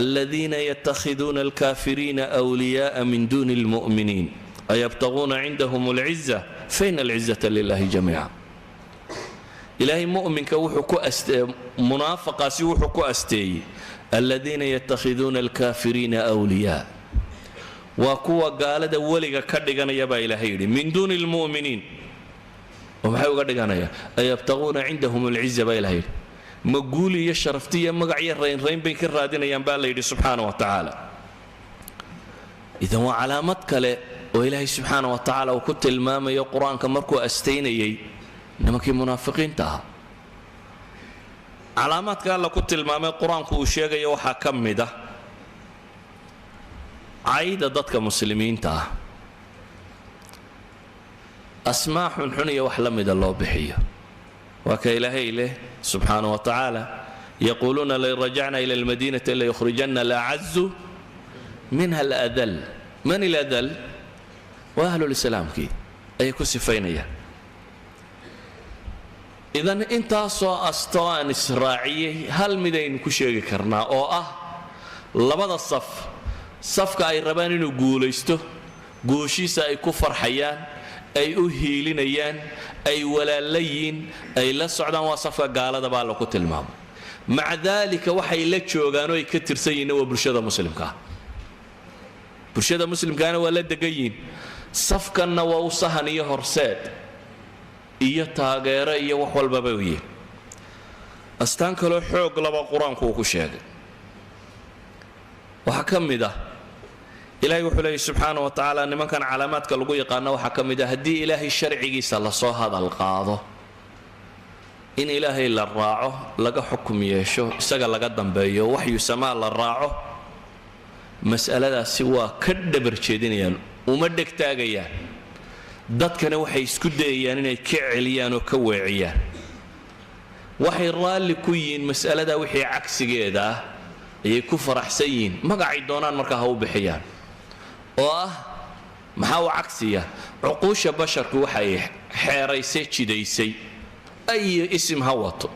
الذين يتخذون الكافرين أولياء من دون المؤمنين أيبتغون عندهم العزة فإن العزة لله جميعا إلهي مؤمن كوحكو منافق سيوحكو أستي الذين يتخذون الكافرين أولياء وكوا قال دولك كدغنا يبا إلهي من دون المؤمنين ومحيو كدغنا أيبتغون عندهم العزة با إلهي مقولي يا شرفتي مقعي الرين بين كرادين ينبال ليدي سبحانه وتعالى إذا هو علامات كله وإلهي سبحانه وتعالى وكنت المام يا قرآن كمركو أستيني إنما كي منافقين تها علامات قال كنت المام القرآن كو شيغا يوحا كمده عيد ضدك مسلمين تها أسماء حنحنية وحلمد الله بحيه وكإلهي إليه سبحانه وتعالى يقولون لئن رجعنا إلى المدينة ليخرجن الأعز منها الأذل من الأذل؟ وأهل الإسلام كي أي كسفينية إذن أنت أستوان إسرائيلي هل مدين كشيء كرنا أو لبدا الصف صفك أي رباني نقول يستو قوشيسا أي كفر حيان أي أهيلينيان أي ولاalayiin ay la socdaan waa safka gaalada baa lagu tilmaamo maca dalika waxay la joogaan oo ay ka tirsan yihiin waa bulshada muslimkaana waa la degayiin safkanna waa u sahan iyo horseed iyo taageero iyo wax walba bay u yihiin astaan kale xoog laba quraanku uu ku sheegay waxa kamid ah إلهي وحلي سبحانه وتعالى أن من كان علامات كاللغو يقانا وحكم إذا هدي إلهي الشرعي سلصو هذا القاضو إن إلهي للراعه لقى حكم يشو سقى لقى دنبايو وحي سماء للراعه مسألة سوى كدبر شدينيان ومدك تاقيان داد كان وحي سكديان إني كعليان وكوعيان وحي الرالي كوين مسألة وحي عكس جيدا يكفر حسين ما قاعد دونان مركا هو بحيان maxaa cagsiya cuquusha basharku waxay xeeraysay jidaysay ay ism hawato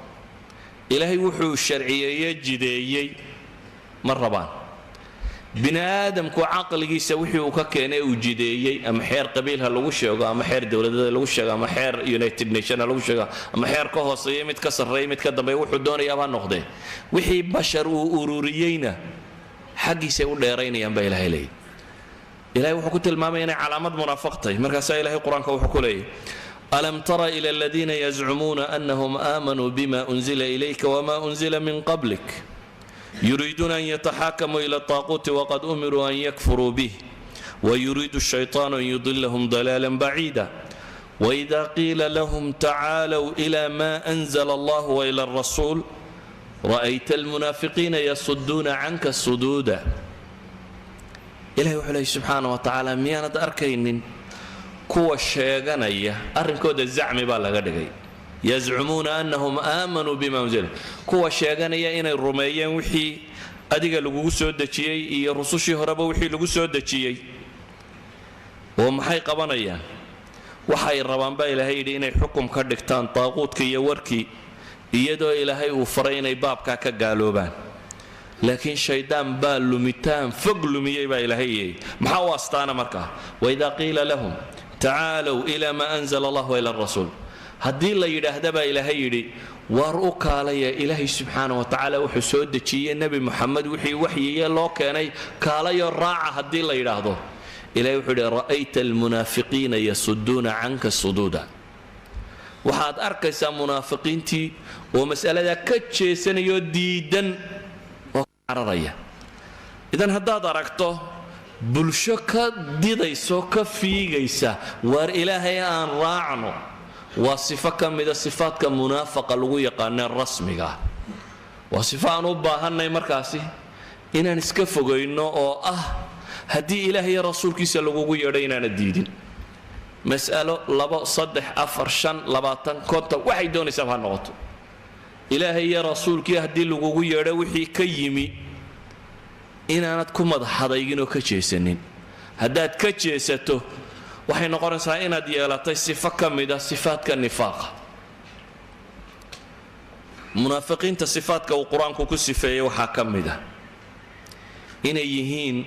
ilaahay wuxuu sharciyeeyay jideeyay marabaan bini aadamku aqligiisa wixii uu ka keenay uu jideeyay ama xeer qabiilha lagu sheego ama xeer dawladeed lagu sheego ama xeer United Nations lagu sheego ama xeer ka hooseeya mid ka sarreeya mid ka dambeeya wuxuu doonayaa noqday wixii bashar uu ururiyayna xaqiisa u dheeraynayaan baa ilaahay leeyahay إلهي وحكو تلمامي أنا علامات منافقتي مركز إلهي قرآن وحكو لي ألم تر إلى الذين يزعمون أنهم آمنوا بما أنزل إليك وما أنزل من قبلك يريدون أن يتحاكموا إلى الطاغوت وقد أمروا أن يكفروا به ويريد الشيطان أن يضلهم ضلالا بعيدا وإذا قيل لهم تعالوا إلى ما أنزل الله وإلى الرسول رأيت المنافقين يصدون عنك صدودا إلهي وحلي سبحانه وتعالى ميانا أركينين كوا الشيغانية أرنكود الزعم بالغدغي يزعمون أنهم آمنوا بما أنزل كوا الشيغانية إن الروميين وحي أديك لغو سودتشي الرسوشي هربا وحي لغو سودتشي ومحي قبانيا waxay rabaan baa ilaahay yidhi inay xukum ka dhigtaan taaquudka iyo warkii iyadoo ilaahay uu faray inay baabkaa ka gaaloobaan laakiin shaydaan baa lumitaan fog lumiyey baa ilaahay yidhi maxaa u astaana markaa waidaa qiila lahum tacaalow ilaa maa anzala allahu ila arasuul haddii la yidhaahda baa ilaahay yidhi waar u kaalaya ilaahay subxaana wa tacaala wuxuu soo dejiyey nebi moxamed wixii waxyiye loo keenay kaalayo raaca haddii la yidhaahdo ilahay wuxuu yidhi ra'ayta almunaafiqiina yasuduuna canka suduuda waxaad arkaysaa munaafiqiintii oo mas'aladaa ka jeesanayoo diidan oo ka cararaya idan haddaad aragto bulsho ka didayso ka fiigaysa waar ilaahay aan raacno waa sifo ka mida sifaadka munaafaqa lagu yaqaanee rasmiga waa sifo aan u baahannay markaasi inaan iska fogayno oo ah haddii ilaahay iyo rasuulkiisa lagugu yeedho inaana diidin mas'alo 2 3 4 5 20 konton waxay doonaysaa ha noqoto ilaahay iyo rasuulkii haddii lagugu yeedho wixii ka yimi inaanad ku madaxadaygin oo ka jeesanin haddaad ka jeesato waxay noqonaysaa inaad yeelatay sifo ka mida sifaadka nifaaqa munaafiqiinta sifaadka uu qur-aanku ku sifeeyey waxaa ka mida inay yihiin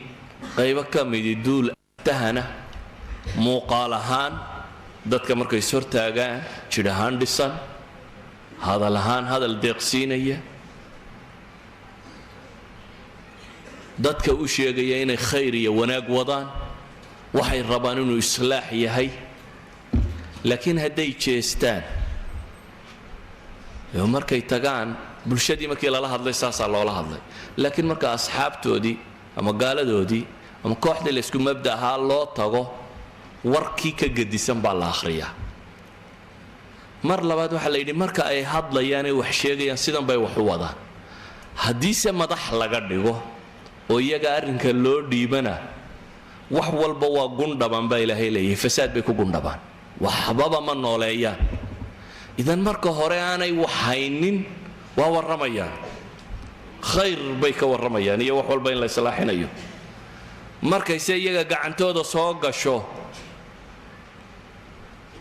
qaybo ka midi duul tahana muuqaal ahaan dadka markay is hortaagaan jidh ahaan dhisan hadal ahaan hadal deeqsiinaya dadka u sheegaya inay khayr iyo wanaag wadaan waxay rabaan inuu islaax yahay laakiin hadday jeestaan markay tagaan bulshadii markii lala hadlay saasaa loola hadlay laakiin marka asxaabtoodii ama gaaladoodii ama kooxdii la isku mabda ahaa loo tago warkii ka gedisan baa la akhriyaa mar labaad waxaa la yidhi marka ay hadlayaanay wax sheegayaan sidan bay wax u wadaan haddiise madax laga dhigo oo iyaga arrinka loo dhiibana wax walba waa gundhaban baa ilaahay leeyahay fasaad bay ku gundhabaan waxbaba ma nooleeyaan idan marka hore aanay waxaynin waa warramayaan khayr bay ka warramayaan iyo wax walba in la islaaxinayo markayse iyaga gacantooda soo gasho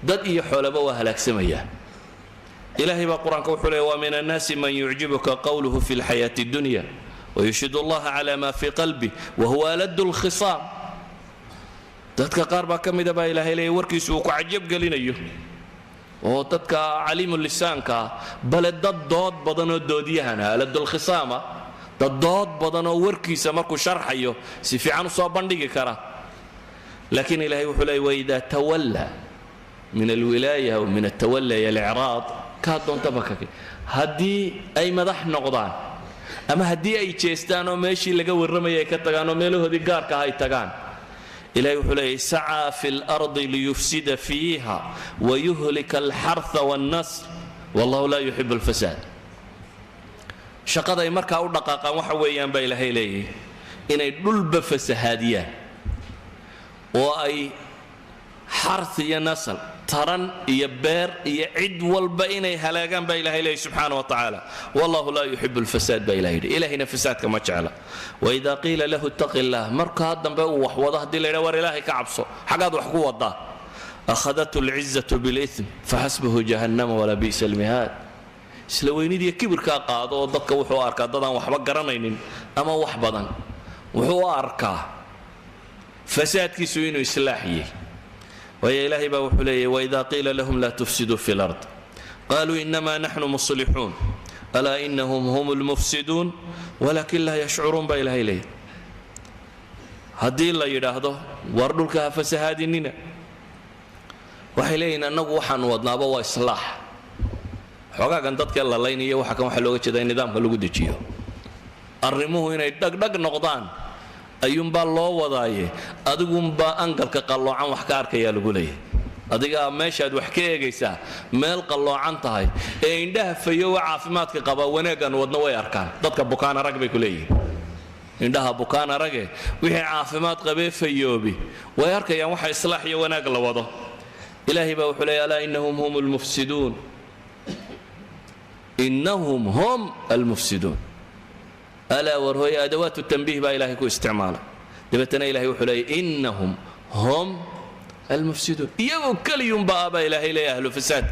dad iyo xoolaba waa halaagsamayaan ilaahay baa qur-aanka wuxuu leeyahay waa min annaasi man yucjibuka qawluhu fi lxayaati addunya wayushhidu allaha calaa maa fii qalbi wahuwa aladdu lkhisaam dadka qaar baa ka mida baa ilaahay leeyahay warkiisu uu ku cajab gelinayo oo dadka caliimu lisaanka bale dad dood badan oo doodyahana aladdu lkhisaama dad dood badan oo warkiisa markuu sharxayo si fiican u soo bandhigi kara laakiin ilaahay wuxuu leeyahay waidaa tawalla min alwilaaya aw min altawalla iyo alicraad kaa doontaba kake haddii ay madax noqdaan ama haddii ay jeestaan oo meeshii laga warramayay ay ka tagaan oo meelahoodii gaarka ah ay tagaan ilahay wuxuu leeyahay sacaa fi lardi liyufsida fiiha wayuhlika alxarha wannasr wallahu laa yuxibu alfasaad shaqaday markaa u dhaqaaqaan waxa weeyaan baa ilaahay leeyahay inay dhulba fasahaadiyaan oo ay xarth iyo nasl taran iyo beer iyo cid walba inay halaagaan baa ilaahay leeyahay subxaana wa tacaala wallahu laa yuxibu alfasaad baa ilahay yidhi ilahayna fasaadka ma jecla waidaa qiila lahu ittaqi illah markaa dambe uu wax wado haddii la yidhaha war ilaahay ka cabso xaggaad wax ku wadaa akhadathu alcizatu bilism faxasbuhu jahannama walaa bi'sa almihaad isla weynidiiyo kibirkaa qaado oo dadka wuxuu arkaa dadaan waxba garanaynin ama wax badan wuxuu u arkaa fasaadkiisu inuu islaaxiyey waayo ilaahay baa wuxuu leeyahay waidaa qiila lahum laa tufsiduu fi lard qaluu inamaa naxnu muslixuun alaa inahum hum lmufsiduun walaakin laa yashcuruun baa ilaahay leeyahay haddii la yidhaahdo war dhulka ha fasahaadinina waxay leeyihin annagu waxaanu wadnaaba waa islaax xogaagan dadka lalaynaya waxa kan waxaa looga jeedaa in nidaamka lagu dejiyo arrimuhu inay dhagdhag noqdaan ayuunbaa loo wadaaye adigunbaa angalka qalloocan wax ka arkayaa lagu leeyahay adigaa meeshaad wax ka eegaysaa meel qalloocan tahay ee indhaha fayowa caafimaadka qabaa wanaaggan wadna way arkaan dadka bukaan arag bay ku leeyihin indhaha bukaan arage wixii caafimaad qabee fayoobi way arkayaan waxa islaax iyo wanaag la wado ilaahay baa wuxuu leeyahay alaa innahum hum almufsiduun innahum hum almufsiduun alaa war hooye adawaatu tanbiih baa ilaahay ku isticmaalay dabeetana ilahay wuxuu leeyahay innahum hum المفسدون يغو كليوم بابا إلهي لي أهل فساد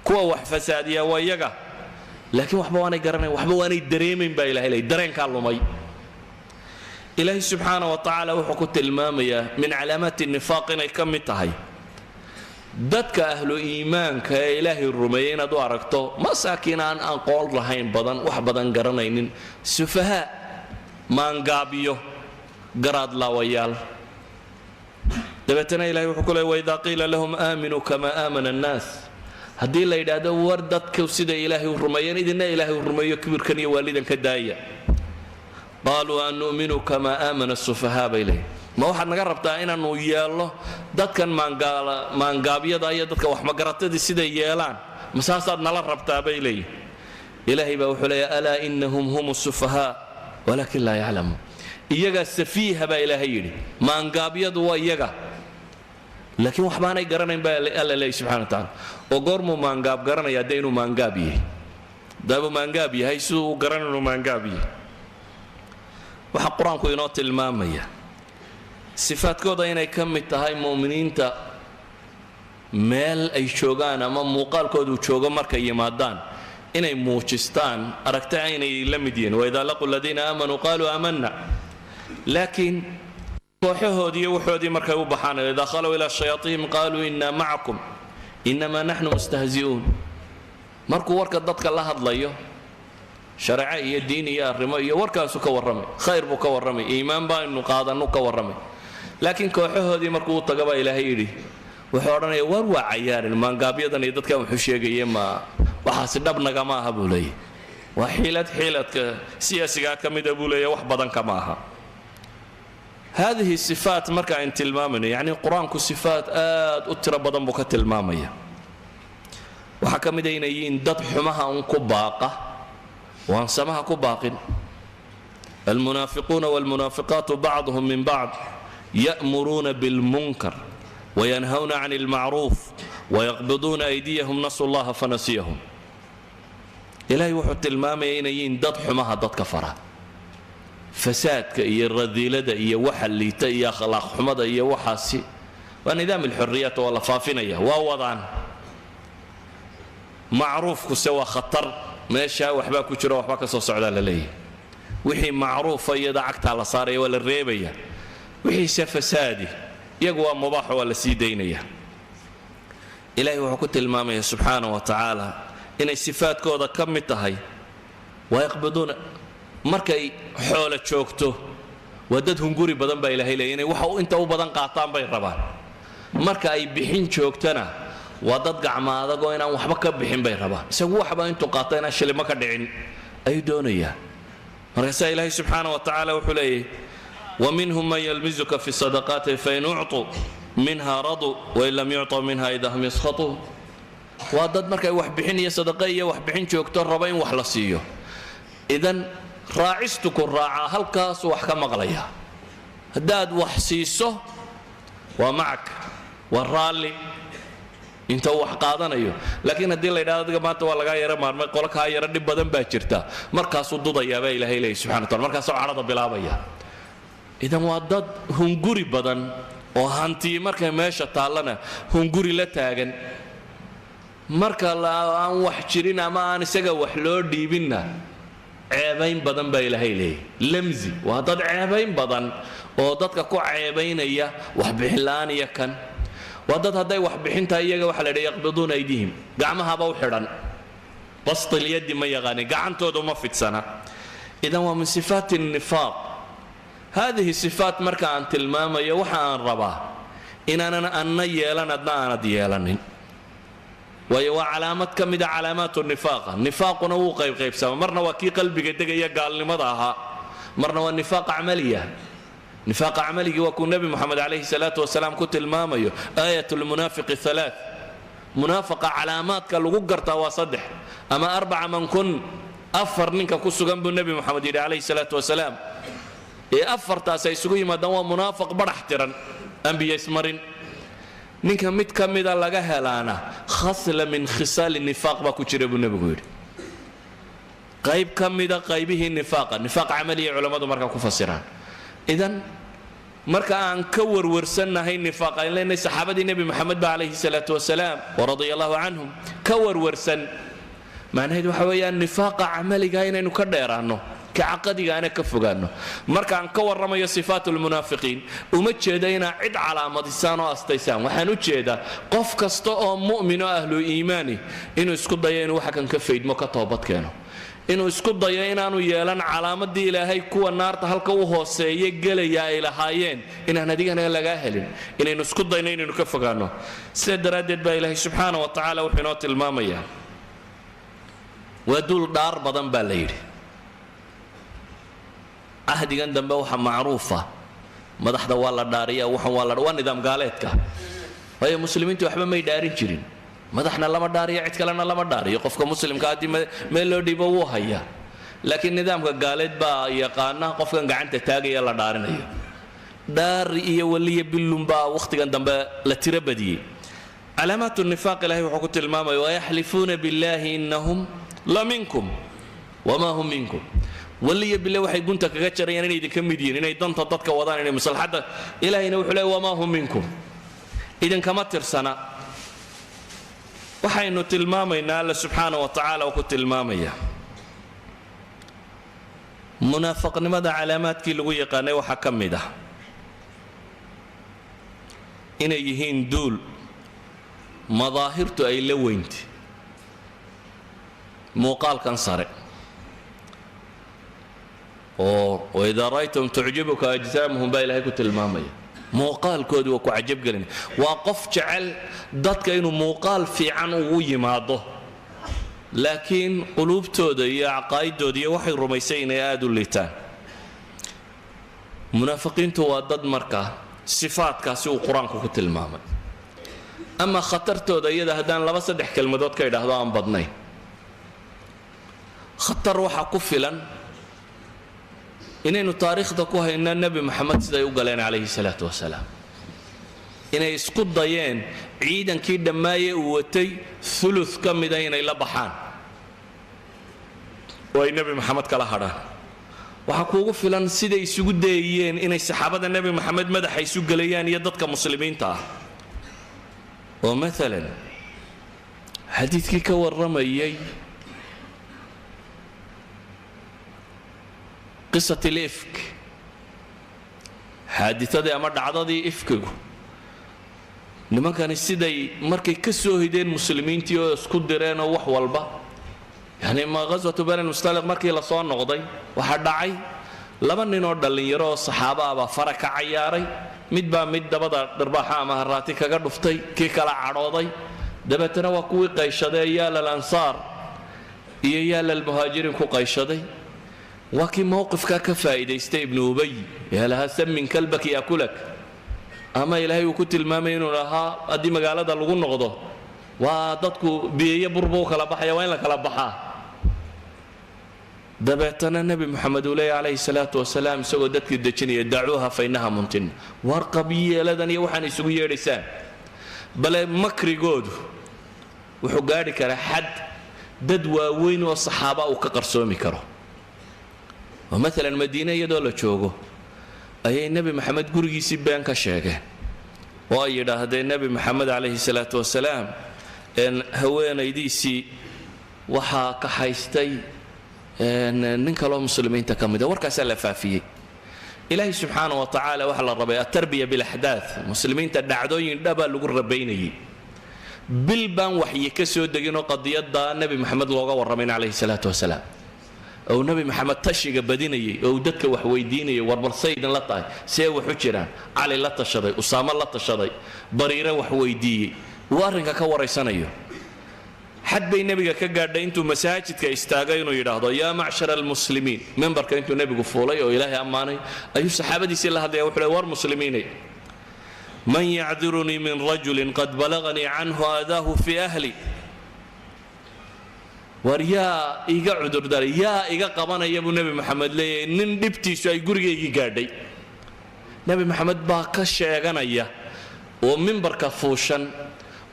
كوا وح فساد يا ويغا لكن وحبا واني قرنين وحبا واني دريمين با إلهي لي درين كالو مي إلهي سبحانه وتعالى وحكو تلمامية من علامات النفاق إني كم تهي dadka ahlu iimaanka ee ilaahay rumeeyay inaad u aragto masaakiin aan aqoon lahayn badan wax badan garanaynin sufaha maangaabiyo garaad laawayaal dabeetana ilaahay wuxuu ku leeyahay wayda qiila lahum aaminu kama aamana annaas haddii la yidhaahdo war dadka sida ilaahay u rumeeyeen idina ilaahay u rumeeyo kibirkan iyo waalidan ka daaya qaaluu an nu'minu kama aamana asufahaa bay leeyihin ma waxaad naga rabtaa inaanu yeelno dadkan maangaabyada iyo dadka wax magaratadii siday yeelaan masaasaad nala rabtaa bay leeyihin ilaahay baa wuxuu leeyahay alaa innahum hum sufahaa walaakin laa yaclamuun iyagaa safiiha baa ilaahay yidhi maangaabyadu waa iyaga laakiin waxbaanay garanayn baa alla leeyahy subxana wa tacaala oo goormuu maangaab garanaya dee inuu maangaab yahay daabuu maangaab yahay siduu u garan inuu maangaab yahay waxaa qur-aanku inoo tilmaamaya sifaadkooda inay ka mid tahay mu'miniinta meel ay joogaan ama muuqaalkoodu joogo markay yimaadaan inay muujistaan aragta inay la mid yihiin waidaa laquu aladiina aamanuu qaaluu aamanna laakiin kooxahoodii iyo waxoodii markay u baxaan idaa khalow ilaa shayaatiihim qaaluu innaa macakum innamaa naxnu mustahzi'uun markuu warka dadka la hadlayo shareeco iyo diin iyo arrimo iyo warkaasu ka warramay khayr buu ka warramay iimaan baa inu qaadannu ka warramay laakiin kooxahoodii markuu u taga baa ilaahay yidhi wuxuu odhanaya war waa cayaarin maangaabyadan iyo dadkan wuxuu sheegaya ma waxaasi dhabnaga ma aha buu leeyahy waa xiiladka siyaasigaa ka mida buu leeyahy wax badan kama aha haadihi sifaat marka ayn tilmaamayno yacni qur-aanku sifaat aad u tiro badan buu ka tilmaamaya waxaa ka mid a inay yihiin dad xumaha un ku baaqa وان سماها كباقين المنافقون والمنافقات بعضهم من بعض يأمرون بالمنكر وينهون عن المعروف ويقبضون أيديهم نسوا الله فنسيهم إلهي وحد المامين يندض حماها ضد كفرة فساد كأي الرذيلة إيا وحل إيا خلاق حمد إيا وحاسي ونظام الحرية ولا فافنية ووضعا معروف كسوى خطر meesha waxba ku jiro waxba ka soo socda la leeyahay wixii macruuf ayada cagta la saaray wala reebaya wixii fasaadi iyagu waa mubaax wala sii deynaya ilaahay wuxuu ku tilmaamay subhanahu wa ta'ala inay sifaadkooda ka mid tahay wayaqbaduna markay xoolo joogto wadad hunguri badan baa ilaahay leeyahay inay waxa inta u badan qaataan bay rabaan marka ay bixin joogtana wadad gacmaada go inaan waxba ka bixin bay rabaan isagu waxba intuu qaatay inaan shilimo ka dhicin ay doonayaan marka ilaahay subhanahu wa ta'ala wuxuu leeyahay wa minhum man yalmizuka fi sadaqati fa in u'tu minha radu wa in lam yu'ta minha idahum yaskhatu wadad markay wax bixin iyo sadaqa iyo wax bixin joogto raba in wax la siiyo idan raacistuku raaca halkaas wax ka maqlaya hadaad wax siiso wa macak wa rali inta wax qaadanayo laakiin hadii la yiraahdo adiga maanta waa laga yara maarmay qolo ka yara dib badan baa jirta markaas uu dudaya baa ilaahay leeyahay subhanahu wa ta'ala markaas uu carada bilaabaya idan waa dad hunguri badan oo hanti markay meesha taalana hunguri la taagan marka aan wax jirin ama aan isaga wax loo dhiibinna ceebayn badan baa ilaahay leeyahay lamzi waa dad ceebayn badan oo dadka ku ceebaynaya wax bixlaan iyo kan ودد هداي wax bixinta iyaga waxa la yiraahdaa yaqbaduna aydihim gacmaha ba u xiran bast al-yad ma yaqaan gacantooda ma fidsana idan waa min sifaat an-nifaq هذه صفات marka aan tilmaamayo waxa aan rabaa inaan anna yeelan adna aan yeelanin way waa calaamad kamida calaamatu an-nifaq nifaquna uu qayb sama marna waa kii qalbiga degaya gaalnimada aha marna waa nifaq amaliya نفاق عملي وكون نبي محمد عليه الصلاة والسلام كنت الماميو آية المنافق الثلاث منافق علامات كالوغرتا وصدح أما أربعة من كن أفر منك كسو جنب النبي محمد عليه الصلاة والسلام أفر تاسي سوي ما دوا منافق برحترا أنبياء اسمرين منك مت كمدا لغاها لانا خصل من خصال النفاق باكوشرب النبي قيب كمدا قيبه النفاق نفاق عملي علماء مركا كفسران إذن marka aan ka warwarsannahay nifaaq ay leenahay saxaabadii nabi maxamed ba alayhi salaatu wasalaam wa radiyallahu anhum ka warwarsan macnaheedu waxa weeyaan nifaaqa camaliga inaynu ka dheeraano ka caqadiga ana ka fogaano marka aan ka warramayo sifaatul munaafiqiin uma jeeda ina cid calaamadisaan oo astaysaan waxaan u jeedaa qof kasta oo mu'min oo ahlu iimaani inuu isku dayo inuu waxa kan ka faydmo ka toobad keeno inuu isku dayo inaanu yeelan calaamadii ilaahay kuwa naarta halka u hooseeya galaya ay lahaayeen inaan adigana laga helin inaynu isku dayno inaynu ka fogaano sida daraadeed baa ilaahay subxaanahu wa tacaala wuxuu inoo tilmaamayaa waa dul dhaar badan baa la yidhi ahdigan dambe waxa macruufa madaxda waa la dhaariyaa waa nidaam gaaleedka waayo muslimiintu waxba may dhaarin jirin madaxna lama dhaariyo cid kalena lama dhaariyo qofka muslimka haddii meel loo dhiibo wuu hayaa laakiin nidaamka gaaleed baa yaqaana qofkan gacanta taagaya la dhaarinayo dhaar iyo waliya billun baa wakhtigan dambe la tiro badiyey calaamaatu nifaaq ilaahay wuxuu ku tilmaamaya wayaxlifuuna billaahi innahum la minkum wamaa hum minkum waliya billah waxay gunta kaga jarayaan inay idinka mid yihiin inay danta dadka wadaan inay maslaxadda ilaahayna wuxuu leeyahay wamaa hum minkum idinkama tirsana waxaynu tilmaamaynaa alla subxaanahu wa tacaala uu ku tilmaamaya munaafaqnimada calaamaadkii lagu yaqaanay waxaa ka mid ah inay yihiin duul madaahirtu ay la weyntay muuqaalkan sare oo waidaa ra'aytum tucjibuka ajsaamuhum baa ilaahay ku tilmaamaya muuqaalkoodu waa ku cajabgelin waa qof jecel dadka inuu muuqaal fiican ugu yimaado laakiin quluubtooda iyo caqaa'idooda iyo waxay rumaysay inay aad u liitaan munaafiqiintu waa dad markaa sifaadkaasi uu qur-aanku ku tilmaamay ama khatartooda iyada haddaan laba saddex kelmadood ka idhaahdo aan badnayn khatar waxaa ku filan inaynu taariikhda ku hayno nebi maxamed siday u galeen calayhi salaatu wasalaam inay isku dayeen ciidankii dhammaaye uu watay ulu ka mida inay la baxaan oo ay nebi maxamed kala hadhaan waxaa kuugu filan siday isugu dayeen inay saxaabada nebi maxamed madaxa isu gelayaan iyo dadka muslimiinta ah oo maalan xadiidkii ka warramayay قصة الإفك حادثة أما دعضة إفكه لما كان السيدي مركي كسوهدين مسلمين تيو اسكود ديرين وح والبا يعني ما غزوة بني المستالق مركي لصوان نغضي وحدعي لما ننور دلين يرو الصحابة أبا فرك عياري مدبا بدا درباحا مهراتي كغرفتي كي كلا عروضي دبتنا وكوي قيشدي يا للأنصار يا للمهاجرين كو قيشدي وكي موقفك كفايدة ابن أبي يا لها سمن كلبك يأكلك أما إلهي وكنت المامين لها أدي مقالة لغون نغضه ودادكو بيئي بربوك لبحا وين لك لبحا دبعتنا النبي محمد عليه الصلاة والسلام سوى دادك الدجنية دعوها فإنها منتن وارقبية لدني وحاني سوية رسان بل مكري قود وحقارك لحد ددوا وين والصحابة وكقرسومي كرو ومثلا مدينة يدول جوجو أي النبي محمد قرقي سبان كشاكه وأيدا هذا النبي محمد عليه الصلاة والسلام إن هوين يديسي وحا كحيستي إن ننكلو مسلمين تكمدا وركا سلفا فيه إلهي سبحانه وتعالى وحل الربي التربية بالأحداث مسلمين تدعدوين دبا لقول ربيني بالبان وحي كسو دقينو قضية دا النبي محمد لوغا ورمين عليه الصلاة والسلام أو نبي محمد تشيق بديني أو دك وحويديني وربر سيدنا لطاي سيو حجران علي لطشدي أسامة لطشدي بريرة وحويدي وارنك كوريسانيو حد بين نبي كقعد انتو مساجد كاستاغينو يراهدو يا معشر المسلمين منبر كنتو نبي قفولي او الهي اماني ايو صحابه دي سيلا هدي وخلي ور مسلمين من يعذرني من رجل قد بلغني عنه اذاه في اهلي وريا إيجا عذر دار يا إيجا قبنا يا أبو نبي محمد لي نن دبتي شوي قرية يجادي نبي محمد باكش يا جنايا ومن بركة فوشن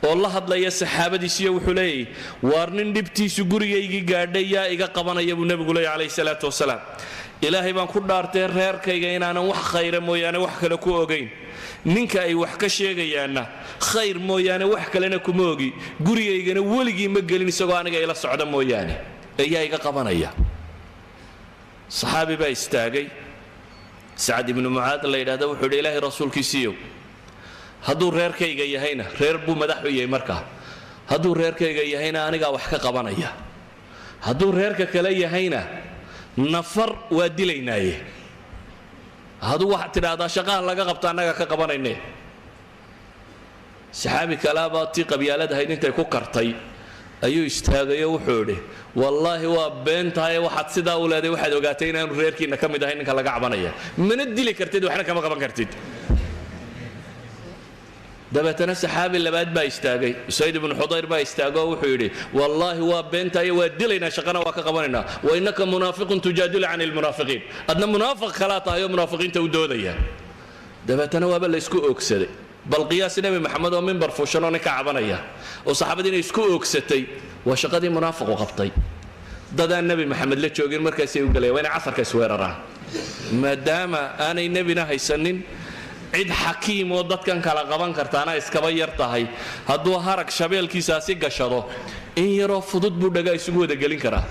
والله هذا يا صحابة دي سيا وحلي ورنن دبتي شو قرية يجادي يا إيجا قبنا يا أبو نبي عليه الصلاة والسلام ilaahay baan ku dhaartay reerkayga inaanan wax khayra mooyaane wax kale ku ogayn ninka ay wax ka sheegayaanna khayr mooyaane wax kalena kuma ogi gurigaygana weligii ma gelin isagoo aniga ila socda mooyaane ayaa iga qabanaya saxaabi baa istaagay sacad ibnu mucaad la yidhaahdo wuxuu yidhi ilaahay rasuulkiisiiyow hadduu reerkayga yahayna reer buu madax u yahay markaa hadduu reerkayga yahayna anigaa wax ka qabanaya hadduu reerka kale yahayna nafar waa dilaynaaye hadduu waxaad tidhaahdaa shaqaha laga qabta annaga ka qabanayne saxaabi kalaabaa tii qabyaalad ahayd intay ku kartay ayuu istaagayo wuxuu idhi wallaahi waa been tahay waxaad sidaa u leeday waxaad ogaatay inaanu reerkiinna ka mid ahay ninka laga cabanaya mana dili kartid waxna kama qaban kartid dabeetana saxaabi labaad baa istaagay usayd ibnu xudayr baa istaagoo wuxuu yidhi wallaahi waa been tahay waa dilaynaa shaqana waa ka qabanaynaa wa innaka munaafiqun tujaadilu can ilmunaafiqiin adna munaafiq kalaa tahay oo munaafiqiinta u doodaya dabeetana waaba la isku oogsaday bal qiyaas nabi maxamed oo mimbar fuushan oo nin ka cabanaya oo saxaabadii inay isku oogsatay waa shaqadii munaafiqu qabtay dadaan nabi maxamed la joogin markaasay u galayaan waa inay casarka isweeraraan maadaama aanay nebina haysanin cid xakiim oo dadkan kala qaban kartaana iskaba yar tahay hadduu harag shabeelkiisaasi gashado in yaroo fudud buu dhagaa isugu wada gelin karaa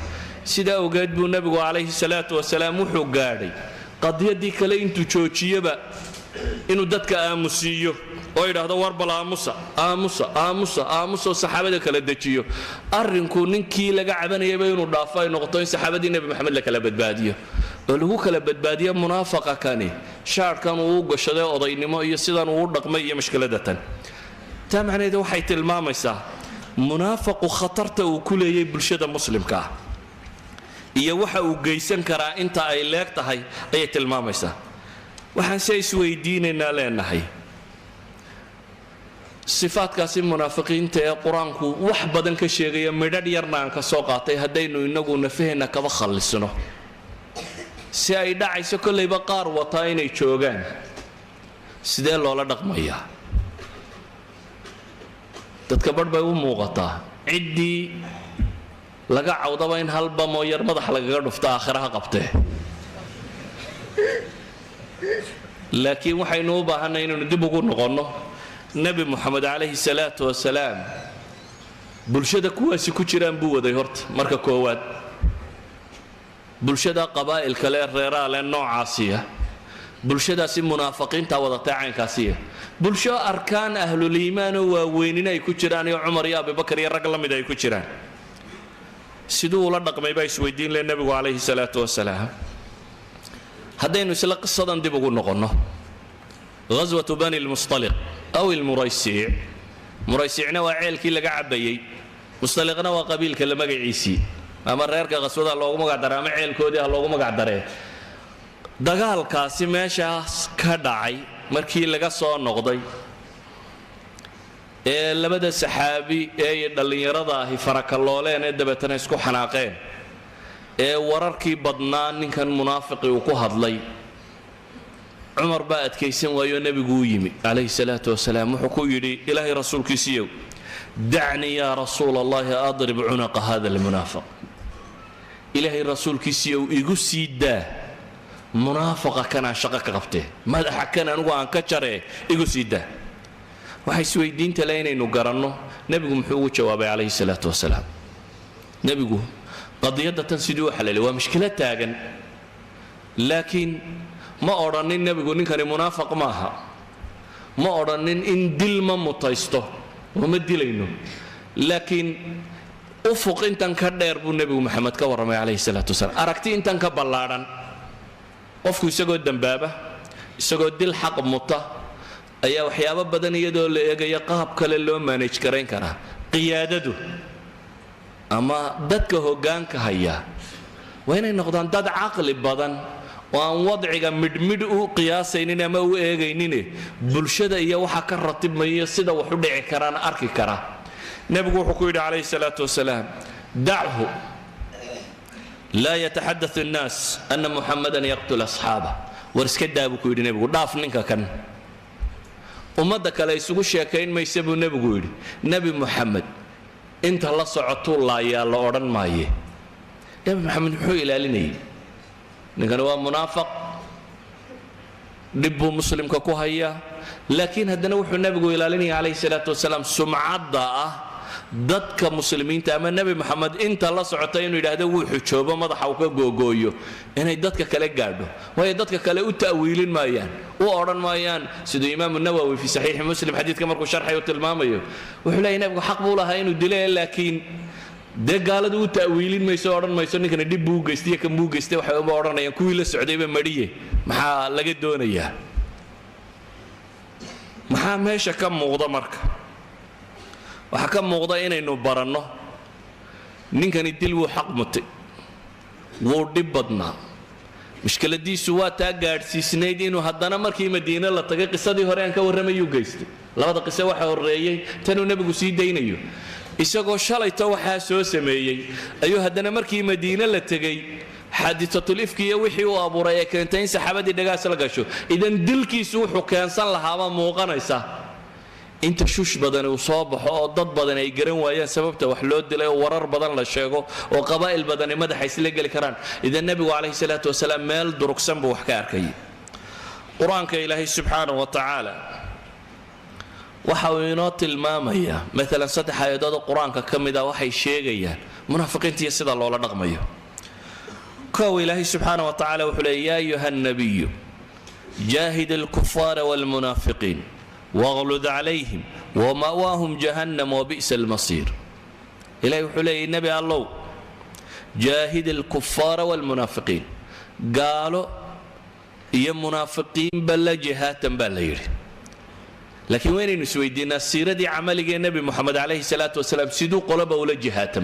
sidaa ogeed buu nebigu calayhi salaatu wasalaam wuxuu gaadhay qadiyadii kale intuu joojiyaba inuu dadka aamusiiyo oo yidhaahdo war bal aamusa aamusa aamusa aamusoo saxaabada kala dejiyo arrinku ninkii laga cabanayaba inuu dhaafo ay noqoto in saxaabadii nebi maxamed la kala badbaadiyo oo lagu kala badbaadiyo munaafaqa kani shaarkan uu gashaday odaynimo iyo sidan uu dhaqmay iyo mashkiladatan taa macnaheedu waxay tilmaamaysaa munaafaqu khatarta uu ku leeyahay bulshada muslimka ah iyo waxa uu geysan karaa inta ay leeg tahay ayay tilmaamaysaa waxaan se isweydiinaynaa leenahay sifaadkaasi munaafiqiinta ee qur-aanku wax badan ka sheegaya midhadh yarna aan ka soo qaatay haddaynu inagu nafaheenna kaba khallisno si ay dhacayso kollayba qaar wataa inay joogaan sidee loola dhaqmayaa dadka badh bay u muuqataa ciddii laga cawdaba in halba mooyar madax lagaga dhufta aakhiraha qabtee laakiin waxaynu u baahanay inaynu dib ugu noqonno nebi moxamed calayhi salaatu wasalaam bulshada kuwaasi ku jiraan buu waday horta marka koowaad bulshada qabaa'ilka lee reeraa lee noocaasiya bulshadaasi munaafiqiinta wadatay caynkaasiya bulsho arkaan ahluliimaanoo waaweynina ay ku jiraan iyo cumar iyo abibakar iyo rag la mid ay ku jiraan siduu ula dhaqmay baa isweydiin leh nebigu calayhi salaatu wasalaam haddaynu isla qisadan dib ugu noqonno ghaswatu bani lmustaliq aw ilmuraysiic muraysiicna waa ceelkii laga cabayey mustaliqna waa qabiilka la magaciisii ama reerka qaswada loogu magacdaray ama ceelkoodii ha loogu magacdaree dagaalkaasi meeshaas ka dhacay markii laga soo noqday ee labada saxaabi ee dhallinyarada ahi farakalooleen ee dabeetana isku xanaaqeen ee wararkii badnaa ninkan munaafiqi uu ku hadlay cumar baa adkaysan waayoo nebigu u yimi calayhi salaatu wasalaam wuxuu ku yidhi ilaahay rasuulkiisiiyow dacnii yaa rasuul allahi adrib cunaqa hada almunaafiq ilaahay rasuulkiisiiyow igu sii daa munaafaqa kanaan shaqo ka qabtee madaxa kan anigu aan ka jaree igu sii daa waxay isweydiinta le inaynu garanno nebigu muxuu ugu jawaabay calayhi salaatu wasalaam nebigu qadiyadda tan siduu u xalaalay waa mushkilad taagan laakiin ma odhanin nebigu ninkani munaafiq maaha ma odhanin in dil ma mutaysto oo ma dilayno laakiin ufuq intan ka dheer buu nebigu maxamed ka warramay calayhi salaatu wasalaam aragti intan ka ballaadhan qofku isagoo dembaaba isagoo dil xaq muta ayaa waxyaabo badan iyadoo la eegaya qaab kale loo manage garayn karaa qiyaadadu ama dadka hoggaanka haya waa inay noqdaan dad caqli badan oo aan wadciga midhmidh u qiyaasaynin ama u eegaynine bulshada iyo waxa ka ratibmaya sida wax u dhici karaan arki kara nebigu wuxuu ku yidhi calayhi salaatu wasalaam dachu laa yataxaddathu annaas ana muxamadan yaqtul asxaaba war iska daa buu ku yidhi nebigu dhaaf ninka kan ummadda kale isugu sheekayn maysa buu nebigu yidhi nebi muxamed inta la socotuu laayaa la odhan maaye nebi maxamed muxuu ilaalinayay ninkani waa munaafiq dhib buu muslimka ku hayaa laakiin haddana wuxuu nabigu ilaalinaya calayhi salaatu wasalaam sumcadda ah dadka muslimiinta ama nebi moxamed inta la socota inuu yidhaahdo wuu xujoobo madaxa uu ka googooyo inay dadka kale gaadho waayo dadka kale u ta'wiilin maayaan u odhan maayaan siduu imaamu nawowi fi saxiixi muslim xadiidka markuu sharxay u tilmaamayo wuxuu leeyahay nabigu xaq buu lahaa inuu dilo laakiin dee gaaladu u ta'wiilin mayso odhan mayso ninkani dhib buu geystay kan buu geystay waxay uma odhanayaan kuwii la socdayba madhiye maxaa laga doonayaa maxaa meesha ka muuqda marka waxaa ka muuqda inaynu baranno ninkani dil wuu xaq mutay wuu dhib badnaa mushkiladiisu waa taa gaadhsiisnayd inuu haddana markii madiine la tagay qisadii hore aan ka warramayuu geystay labada qiso waxa horreeyey tanuu nebigu sii daynayo isagoo shalayto waxaa soo sameeyey ayuu haddana markii madiine la tegey xaadisatul ifki iyo wixii uu abuuray ee keentay in saxaabadii dhagaas la gasho idan dilkiisu wuxuu keensan lahaaba muuqanaysa inta shush badan uu soo baxo oo dad badan ay garan waayaan sababta wax loo dilay oo warar badan la sheego oo qabaa'il badan madaxa isla geli karaan idan nabigu calayhi salaatu wasalaam meel durugsan buu wax ka arkay quraanka ilaahay subxaanahu wa tacaala waxa uu inoo tilmaamayaa maalan saddex aayadood oo quraanka ka mid ah waxay sheegayaan munaafiqiinta sida loola dhaqmayo kow ilaahay subxaanahu wa tacaala wuxuu leeyahay yaa ayuha nabiyu jaahid alkufaara walmunaafiqiin واغلظ عليهم ومأواهم جهنم وبئس المصير إلهي وحلي النبي الله جاهد الكفار والمنافقين قالوا يا منافقين بلا جهات بلا يري لكن وين نسوي دينا السيرة دي عمل النبي محمد عليه الصلاة والسلام سيدو قلبه ولا جهات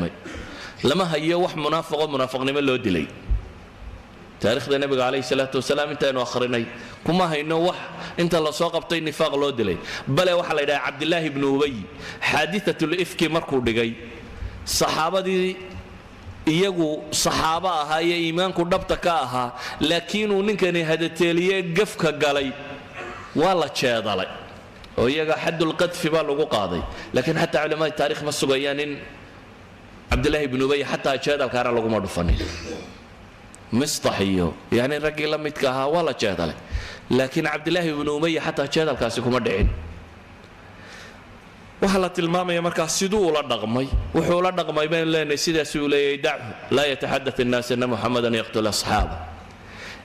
لما هي وح منافق ومنافق نمل له دلي تاريخ النبي عليه الصلاة والسلام انت انو اخريني كما هينو وح انت لا سو قبطي نفاق لو دلي بل waxa la yiraahdaa Abdullah ibn Ubay hadithatul ifki markuu dhigay saxaabadii iyagu saxaaba ahaa ee iimaanku dhabta ka ahaa laakiin uu ninkani hadateeliye gafka galay waa la jeedalay oo iyaga xadul qadf baa lagu qaaday laakiin hatta culimada taariikh ma sugayaan in Abdullah ibn Ubay hatta jeedalkaana lagu ma dhufanin مصطحيو يعني رجل لم يتكها ولا جادله لكن عبد الله بن أمية حتى جادل كاسكم الدعين وحلت الماما يا مركز سدو ولا دغمي وحول دغمي بين لنا سيدا سولي يدعه لا يتحدث الناس ان محمدا يقتل اصحابه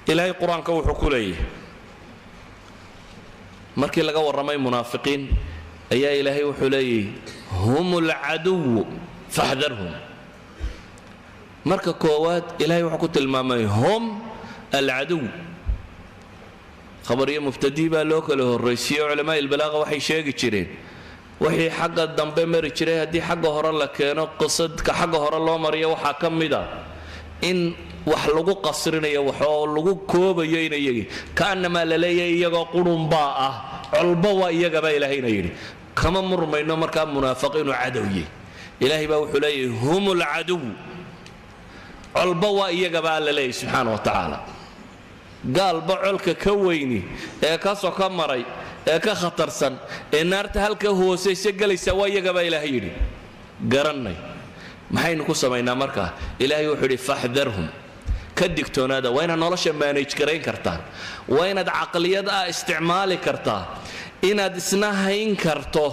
الهي القران كو حكوليه markii laga waramay munaafiqiin ayaa ilaahay wuxuu leeyahay humul adu fahdharhum marka koowaad ilaahay wuxuu ku tilmaamay hum al-adu khabariyo mubtadi baa loo kala horeysiyo culimada ilbalaaqa waxay sheegi jireen wixii xagga dambe mari jiray haddii xagga hore la keeno qisadka xagga hore loo mariyo waxaa ka mid ah in wax lagu qasrinayo wax oo lagu koobayo in iyagi kaanama la leeyahay iyagoo qurun baa ah colba waa iyagaba ilaahayna yidhi kama murmayno markaa munaafiqiinu cadowye ilaahay baa wuxuu leeyahay humul adu colba waa iyagaba la leeyahay subxaanahu wa tacaala gaalba colka ka weyni ee ka soo ka maray ee ka khatarsan ee naarta halka hooseysa galaysa waa iyagaba ilaahay yidhi garannay maxaynu ku samaynaa markaa ilaahay wuxuu yidhi faxdarhum ka digtoonaada waa inaad nolosha manage garayn kartaa waa inaad caqliyad isticmaali kartaa inaad isna hayn karto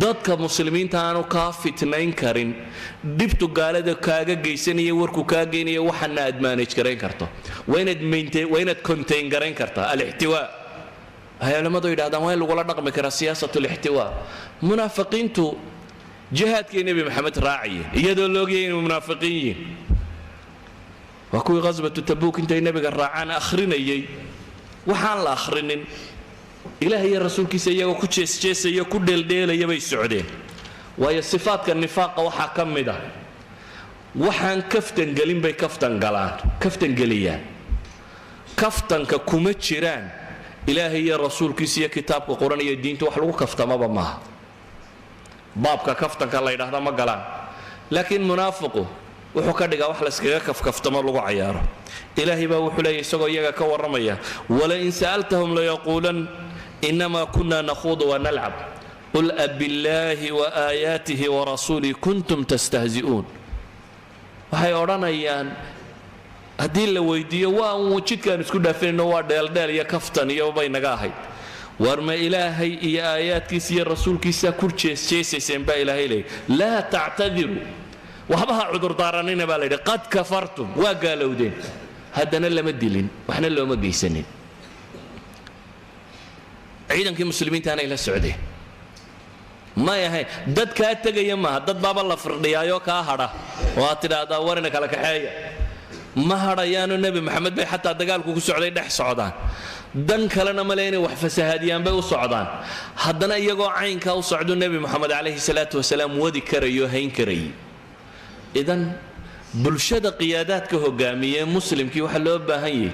dadka muslimiinta aanu kaa fitnayn karin dhibtu gaalada kaaga geysanaya warku kaa geynaya waxana aad manage garayn karto waa inaad contain garayn kartaa alixtiwaa waxay culimmadu yidhahdaan waa in lagula dhaqmi karaa siyaasatu lixtiwaa munaafiqiintu jihaadkii nebi maxamed raaciyeen iyadoo loogayay inay munaafiqiin yihiin waa kuwii qasbatu tabuuk intay nebiga raacaan akhrinayay waxaan la akhrinin ilaahay iyo rasuulkiisa iyagoo ku jeesjeesaya ku dheeldheelaya bay socdeen waayo sifaadka nifaaqa waxaa ka mid ah waxaan kaftan gelin bay kaftan geliyaan kaftanka kuma jiraan ilaahay iyo rasuulkiisa iyo kitaabka quran iyo diinta wax lagu kaftamaba maaha baabka kaftanka la yidhaahda ma galaan laakiin munaafiqu wuxuu ka dhigaa wax la iskaga kafkaftamo lagu cayaaro ilaahay baa wuxuu leeyahay isagoo iyaga ka warramaya wala in sa'altahum la yaquulan inama kunna nakhuudu wa nalcab qul abillahi wa aayaatihi wa rasuulihi kuntum tastahzi'uun waxay odhanayaan haddii la weydiiyo waa un jidkaan isku dhaafinayno waa dheeldheel iyo kaftan iyo bay naga ahayd war ma ilaahay iyo aayaadkiisa iyo rasuulkiisa ku jeesayseen baa ilaahay leeyahay laa tactadiru waxbaha cudurdaaranina baa layidhi qad kafartum waa gaalowdeen haddana lama dilin waxna looma geysanin ciidankii muslimiintaanay la socdeen may ahayn dad kaa tegaya maaha dad baaba la firdhiyaayo kaa hadha oo aad tidhaahdaa warina kala kaxeeya ma hadhayaano nebi maxamed bay xataa dagaalku ku socday dhex socdaan dan kalena male inay wax fasahaadiyaan bay u socdaan haddana iyagoo caynkaa u socdo nebi moxamed calayhi salaatu wasalaam wadi karayo hayn karayay idan bulshada qiyaadaadka hogaamiyee muslimkii waxaa loo baahan yahay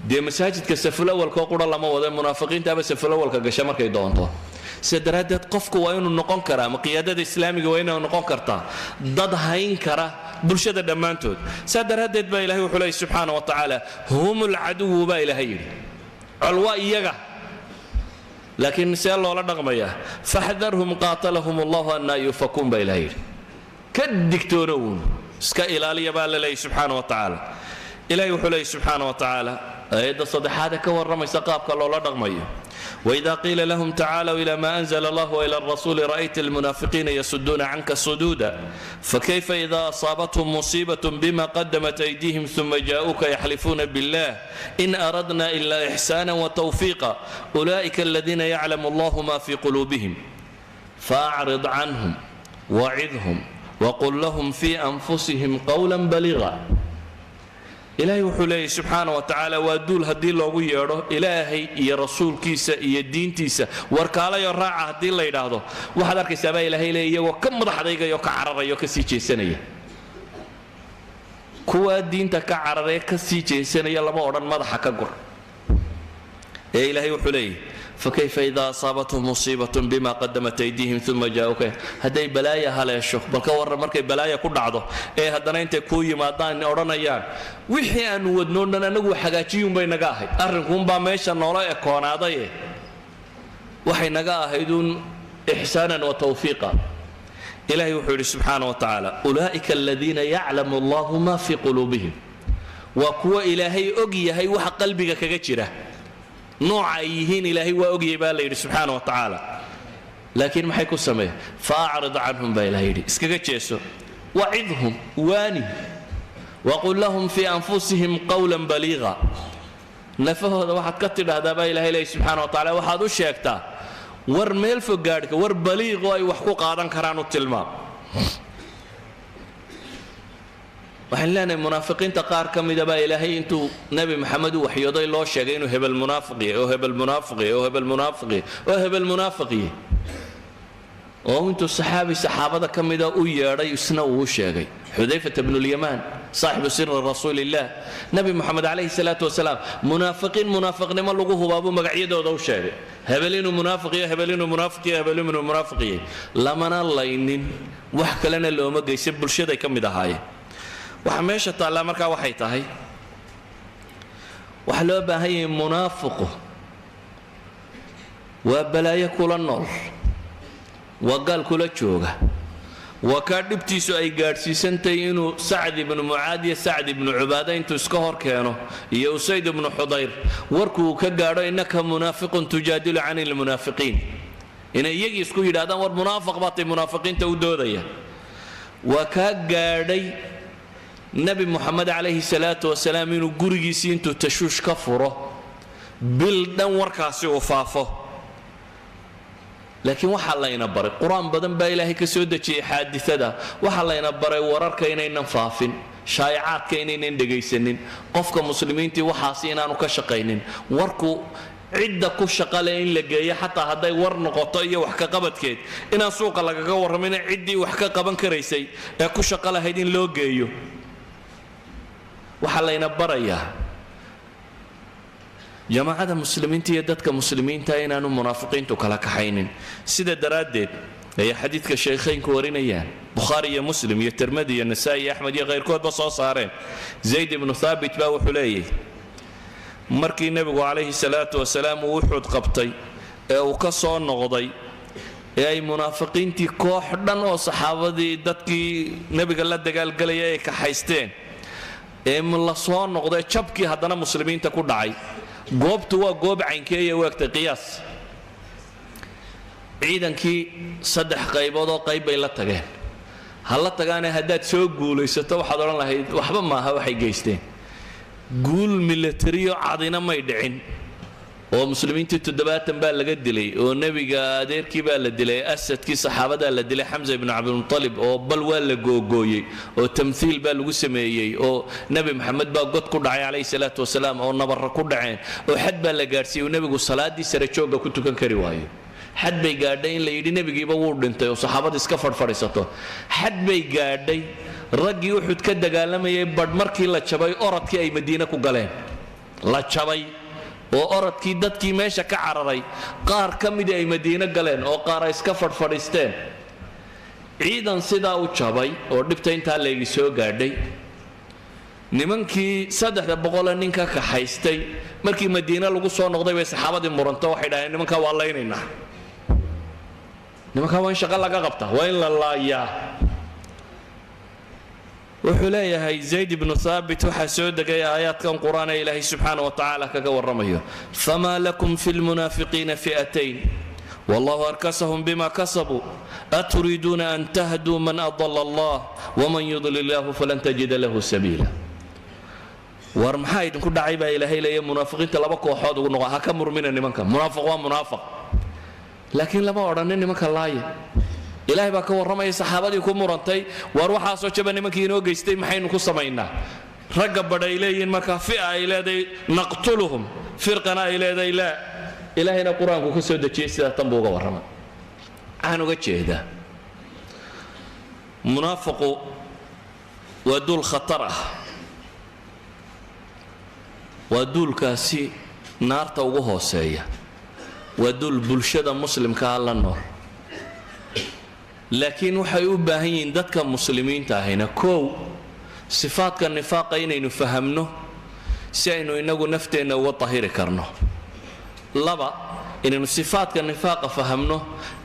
dee masaajidka safulawalkoo qura lama wado munaafiqiintaaba safulawalka gasha markay doonto sida daraaddeed qofku waa inuu noqon karaa ama qiyaadada islaamiga waa inay noqon kartaa dad hayn kara bulshada dhammaantood saa daraaddeed baa ilahay wuxuu leeyay subxaana wa tacaala hum ulcaduwu baa ilaahay yidhi col waa iyaga laakiin see loola dhaqmayaa faxdarhum qaatalahum allahu annaa yufakuun baa ilahay yidhi ka digtoonowun iska ilaaliya baa la leeyay subxaana wa tacaala ilahay wuxuu leeyay subxaana wa tacaala aayadda saddexaade ka warramaysa qaabka loola dhaqmayo وإذا قيل لهم تعالوا إلى ما أنزل الله وإلى الرسول رأيت المنافقين يصدون عنك صدودا فكيف إذا أصابتهم مصيبة بما قدمت أيديهم ثم جاءوك يحلفون بالله إن أردنا إلا إحسانا وتوفيقا أولئك الذين يعلم الله ما في قلوبهم فأعرض عنهم وعظهم وقل لهم في أنفسهم قولا بليغا ilaahay wuxuu leeyahy subxaana wa tacaala waa duul haddii loogu yeedho ilaahay iyo rasuulkiisa iyo diintiisa warkaalayo raaca haddii la yidhaahdo waxaad arkaysaa baa ilaahay leeya iyagoo ka madaxdaygayo ka cararayo ka sii jeesanaya kuwaa diinta ka cararee ka sii jeesanaya lama odhan madaxa ka gur ee ilaahay wuxuu leeyahy fakayfa idaa asaabathum musiibatun bima qadamat aydiihim uma jaa'uka hadday balaaya haleesho balka warran markay balaaya ku dhacdo ee haddana intay kuu yimaadaan odhanayaan wixii aanu wadnoo dhan annagu hagaajiyuunbay naga ahayd arrinkuunbaa meesha noola ekoonaadaye waxay naga ahayduun ixsaanan wa tawfiiqa ilaahay wuxuu yidhi subxaana wa tacaala ulaa'ika aladiina yaclamu allahu ma fii quluubihim waa kuwa ilaahay og yahay waxa qalbiga kaga jira nooca ay yihiin ilaahay waa ogyay baa la yidhi subxaana wa tacaala laakiin maxay ku sameeyeen faacrid canhum baa ilahay yidhi iskaga jeeso wacidhum waani waqul lahum fii anfusihim qawlan baliiqa nafahooda waxaad ka tidhaahdaa baa ilahay leeyahy subxaana wa tacala waxaad u sheegtaa war meel fog gaadhka war baliiqoo ay wax ku qaadan karaan u tilmaam waxaan leenahay munaafiqiinta qaar ka mida baa ilaahay intuu nebi maxamed u waxyooday loo sheegay inuu hebel munaafiqiye oo hebel munaafiqiye oo hebel munaafiqiye oo hebel munaafiqiye oo intuu saxaabada ka mida u yeedhay isna uu u sheegay xudayfata bnulyamaan saaxibu siri rasuulillaah nebi moxamed calayhi salaatu wasalaam munaafiqiin munaafiqnimo lagu hubaabuu magacyadooda u sheegay hebel inuu munaafiqiyo hebel inuu munaafiqiyo hebel inuu munaafiqiye lamana laynin wax kalena looma geysan bulshaday ka mid ahaayeen waxa meesha taallaa markaa waxay tahay waxa loo baahan yahay munaafiqu waa balaayo kula nool waa gaal kula jooga waa kaa dhibtiisu ay gaadhsiisantahay inuu sacd ibnu mucaad iyo sacd ibnu cubaada intuu iska hor keeno iyo usayd ibnu xudayr warkuu ka gaadho innaka munaafiqun tujaadilu cani lmunaafiqiin inay iyagii isku yidhahdaan war munaafiq baatay munaafiqiinta u doodaya waa kaa gaadhay nebi moxamed calayhi salaatu wasalaam inuu gurigiisii intuu tashuush ka furo bil dhan warkaasi uu faafo laakiin waxaa layna baray qur-aan badan baa ilaahay ka soo dejiyey xaadisada waxaa layna baray wararka inaynan faafin shaa'icaadka inaynan dhegaysanin qofka muslimiintii waxaasi inaanu ka shaqaynin warku cidda ku shaqale in la geeyo xataa hadday war noqoto iyo wax ka qabadkeed inaan suuqa lagaga warramin ciddii wax ka qaban karaysay ee ku shaqo lahayd in loo geeyo waxaa layna barayaa jamaacada muslimiinta iyo dadka muslimiinta inaanu munaafiqiintu kala kaxaynin sida daraaddeed ay xadiidka shaykhaynku warinayaan bukhaari iyo muslim iyo tirmidi iyo nasaa'i iyo axmed iyo kayrkoodba soo saareen zayd ibnu thaabit baa wuxuu leeyahay markii nebigu calayhi salaatu wasalaam uu uxud qabtay ee uu ka soo noqday ee ay munaafiqiintii koox dhan oo saxaabadii dadkii nebiga la dagaalgalaya ay kaxaysteen ee la soo noqday jabkii haddana muslimiinta ku dhacay goobtu waa goob caynkeeya waagta qiyaas ciidankii saddex qaybood oo qayb bay la tageen ha la tagaane haddaad soo guulaysato waxaad odhan lahayd waxba maaha waxay geysteen guul militariyo cadina may dhicin oo muslimiintii 70 baa laga dilay oo nebiga adeerkii baa la dilay asadkii saxaabada la dilay xamza ibn abdul muttalib oo bal waa la googooyay oo tamthiil baa lagu sameeyay oo nabi maxamed baa god ku dhacay calayhi salaatu wasalaam oo nabar ku dhaceen oo xad baa la gaarsiiyay nebigu salaadii sare jooga ku tukan kari waayo xad bay gaadhay in la yidhi nebigiiba wuu dhintay oo saxaabada iska fadhfadhiisato xad bay gaadhay raggii uxud ka dagaalamayay badh markii la jabay orodkii ay madiina ku galeen la jabay oo orodkii dadkii meesha ka cararay qaar ka mid ay madiina galeen oo qaar ay iska fadhfadhiisteen ciidan sidaa u jabay oo dhibta intaa leegi soo gaadhay nimankii 300 ninka ka haystay markii madiina lagu soo noqday way saxaabadii muranto waxay dhaaheen nimanka waa leynaynaa nimanka waa in shaqo laga qabtaa waa in la laayaa wuxuu leeyahay zayd ibnu thaabit waxaa soo degay aayaadkan qur-aan ee ilaahay subxaana wa tacaala kaga warramayo famaa lakum fi lmunaafiqiina fi'atayn wallahu arkasahum bima kasabuu aturiiduuna an tahduu man adala allah waman yudlil illahu falan tajida lahu sabiila war maxaa idinku dhacay baa ilaahay leeya munaafiqiinta laba kooxood ugu noqo ha ka murmina nimanka munaafiq waa munaafiq laakiin lama odhanin nimanka laaya ilaahay baa ka warramaya saxaabadii ku murantay war waxaasoo jaba nimankii inoo geystay maxaynu ku samaynaa ragga badha ay leeyihiin markaa fi'a ay leedahay naqtuluhum firqana ay leedahay laa ilaahayna qur-aanku ka soo dejiyey sidaa tan buu uga warramay waxaan uga jeedaa munaafiqu waa duul khatar ah waa duulkaasi naarta ugu hooseeya waa duul bulshada muslimkaa la nool laakiin waxay u baahan yihiin dadka muslimiinta ahayna kow sifaadka nifaaqa inaynu fahamno si aynu inagu nafteenna uga tahiri karno laba inaynu sifaadka nifaaqa fahamno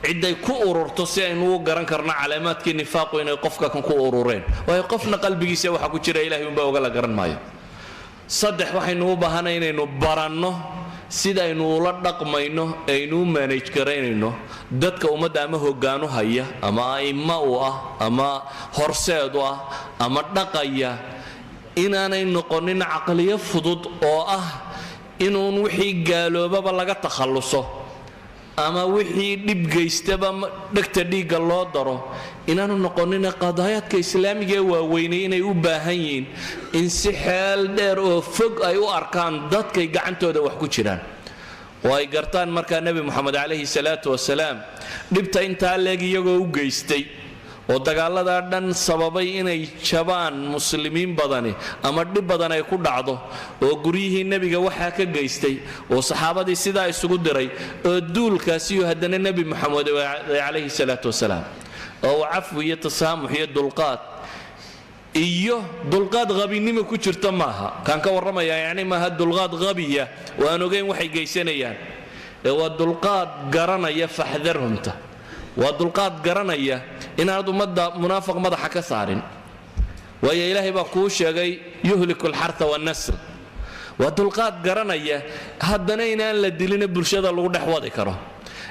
ciday ku ururto si aynu u garan karno calaamaadkii nifaaqu inay qofka kan ku urureen waayo qofna qalbigiisa waxa ku jira ilaahay unbaa oga la garan maayo saddex waxaynu u baahanay inaynu baranno sidaynu ula dhaqmayno aynu u manage garaynayno dadka ummadda ama hoggaanu haya ama a'imma u ah ama horseed u ah ama dhaqaya inaanay noqonin caqliyo fudud oo ah inuun wixii gaaloobaba laga takhalluso ama wixii dhib geystaba dhegta dhiigga loo daro inaanu noqonin qadaayaadka islaamiga ee waaweynay inay u baahan yihiin in si xeel dheer oo fog ay u arkaan dadkay gacantooda wax ku jiraan oo ay gartaan markaa nebi moxamed calayhi salaatu wasalaam dhibta intaa leeg iyagoo u geystay oo dagaaladaa dhan sababay inay jabaan muslimiin badani ama dhib badan ay ku dhacdo oo guryihii nebiga waxaa ka geystay oo saxaabadii sidaa isugu diray oo duulkaasiyo haddana nebi moxamed calayhi salaatu wasalaam oo cafwi iyo tasaamux iyo dulqaad iyo dulqaad qabinimo ku jirta maaha kaan ka warramaya yacni maaha dulqaad qabiya oo aan ogeyn waxay geysanayaan ee waa dulqaad garanaya faxdarhumta waa dulqaad garanaya inaanad ummadda munaafiq madaxa ka saarin waayo ilaahay baa kuu sheegay yuhliku alxarta wannasl waa dulqaad garanaya haddana inaan la dilina bulshada lagu dhex wadi karo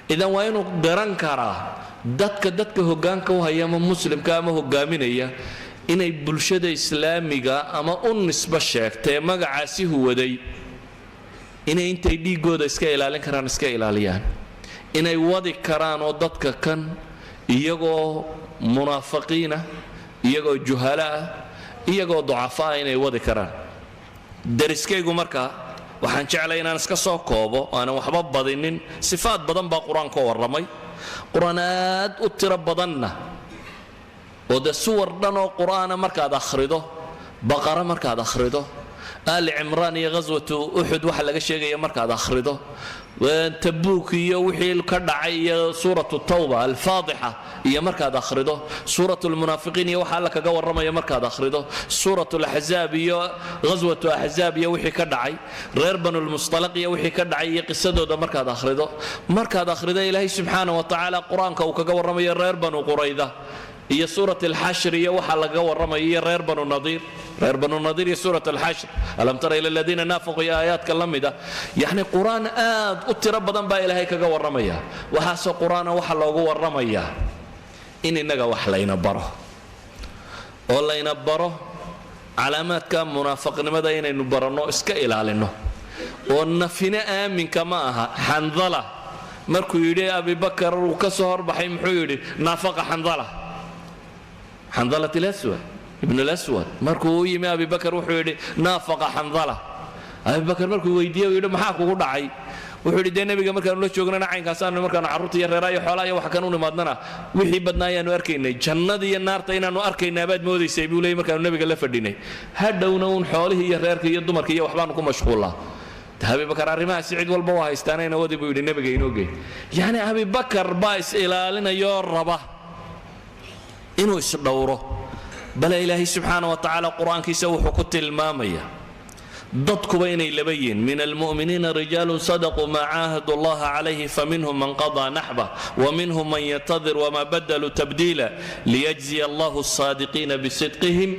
idan waa inuu garan karaa dadka hoggaanka u haya ama muslimka ama hoggaaminaya inay bulshada islaamiga ama u nisbo sheegtay magacaasi huwaday inay intay dhiigooda iska ilaalin karaan iska ilaaliyaan inay wadi karaan oo dadka kan iyagoo munaafiqiina iyagoo juhala ah iyagoo ducafaa inay wadi karaan dariskaygu markaa waxaan jeclay inaan iska soo koobo aanan waxba badinin sifaad badan baa qur-aanka warramay qur-aan aad u tiro badanna oo de suwar dhan oo qur-aana markaad akhrido baqara markaad akhrido aali cimraan iyo ghaswatu uxud waxa laga sheegaya markaad akhrido tabuuk iyo wixii ka dhacay iyo suuratu tawba alfaadixa iyo markaad akhrido suuratu lmunaafiqiin iyo waxa alla kaga warramaya markaad akhrido suuratu laxzaab iyo ghaswatu axzaab iyo wixii ka dhacay reer banulmustalaq iyo wixii ka dhacay iyo qisadooda markaad akhrido ilaahay subxaana wa tacaala qur-aanka uu kaga warramayo reer banu qurayda iyo suurat alxashr iyo waxa laga warramayo iyo reer banu nadiir غير بنو النضير سورة الحشر ألم تر إلى الذين نافقوا آيات كلمة يعني قرآن أترب بدن با إلهي كغا ورميا وحاس قرآن وحا لوغو ورميا إن إنغا وحلين بره والله ينبره علامات كان منافق نمدا إن نبرنو اسكا إلالنو ونفنا آمن كما حنظلة مركو يدي أبي بكر وكسهر بحيم حيودي نافق حنظلة الأسود ابن الأسود مركو يمي أبي بكر وحيودي نافق حنظلة أبي بكر مركو ويديه ويدي محاكو قدعي وحيودي دي نبي مركو نلو شوقنا عين كاسان مركو عروتي يرراي حولاي وحكانوني مادنا وحي بدنا يانو أركيني جنة النار تينا نو أركينا بعد مودي سيبيو لي مركو النبي قال فديني هدونون حوله يرركي يدو مركي وحبانكم مشغولا أبي بكر الرماء سعيد والبواه استانين ودي بيقول النبي ينوجي يعني أبي بكر بايس إلى لنا يربه إنه يسدوره بل إلهي سبحانه وتعالى قرآن كيسوي حكوت المامية ضدك بين اللبين من المؤمنين رجال صدقوا ما عاهدوا الله عليه فمنهم من قضى نحبه ومنهم من ينتظر وما بدلوا تبديلا ليجزي الله الصادقين بصدقهم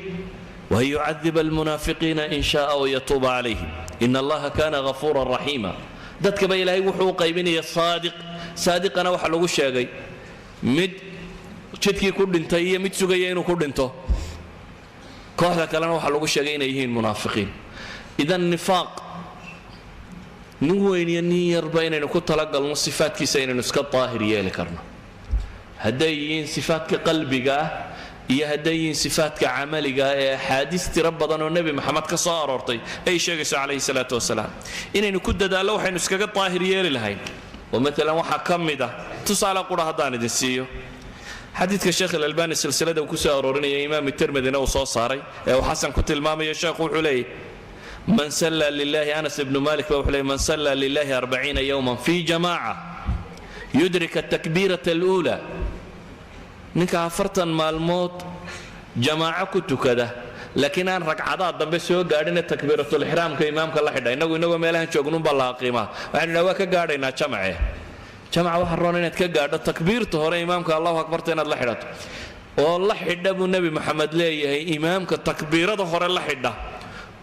ويعذب المنافقين إن شاء ويتوب عليهم إن الله كان غفورا رحيما dadka ba ilaahay wuxuu qaybinaya saadiqana waxa lagu sheegay mid jidkii ku dhintay iyo mid sugaya inuu ku dhinto kooxda kalena waxa lagu sheegay inay yihiin munaafiqiin idan nifaaq nin weyn iyo nin yarba inaynu ku talagalno sifaadkiisa inaynu iska daahir yeeli karno hadday yihiin sifaadka qalbiga iyo haddayin sifaadka camaliga ee axaadiis tiro badan oo nebi maxamed ka soo aroortay ay sheegayso calayhi salaatu wasalaam inaynu ku dadaallo waxaynu iskaga daahir yeeli lahayn oo maalan waxaa ka mid ah tusaale qura haddaan idin siiyo xadiidka sheekh alalbani silsilada uu ku soo aroorinaya imaam tirmidina uu soo saaray ee uu xasan ku tilmaamayo sheekhu wuxuu leeyahy man salla lillahi anas ibnu malik baa wuxuu leeyahy man salla lillahi 40 yawman fi jamaaca yudrika atakbiirata alula ninka 40 maalmood jamaaco ku tukada laakiin aan ragcadaha dambe soo gaadhin takbiiratul ihraamka imaamka la xidhay inagoo meelahan joognuun baa la qiimaa waxaan waa ka gaadhaynaa jamaca waxa roon inaad ka gaadho takbiirta hore imaamka Allahu akbar inaad la xidhato oo la xidha buu nabi maxamed leeyahay imaamka takbiirada hore la xidha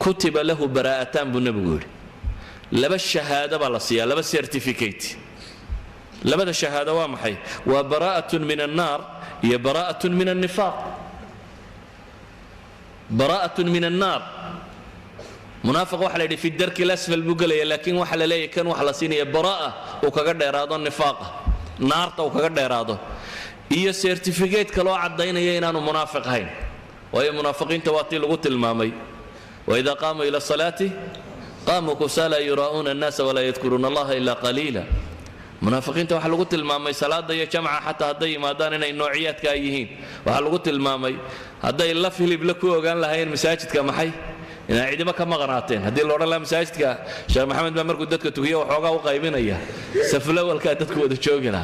kutiba lahu baraa'atan buu nabigu yiri laba shahaada baa la siiyaa laba certificate labada shahaada waa maxay waa baraa'atun min an-naar هي براءة من النفاق براءة من النار منافق وحلا في الدرك الأسفل بقلي لكن وحلا لي كان وحلا سيني براءة وكقدر إرادة النفاق نار تو كقدر إرادة هي سيرتيفيكيت كلو عدينا ينانو منافق هين وهي منافقين تواتي لغت المامي وإذا قاموا إلى الصلاة قاموا كسالى يراؤون الناس ولا يذكرون الله إلا قليلا munaafiqiinta waxa lagu tilmaamay salaada iyo jamca xataa haday imaadaan inay noociyaadka ay yihiin waxa lagu tilmaamay haday la filib la ku ogaan lahayn masaajidka maxay inay ciidama ka maqnaateen hadii la oran la masaajidka sheekh maxamed baa markuu dadka tukiyo waxoogaa u qaybinaya safla walka dadku wada joogina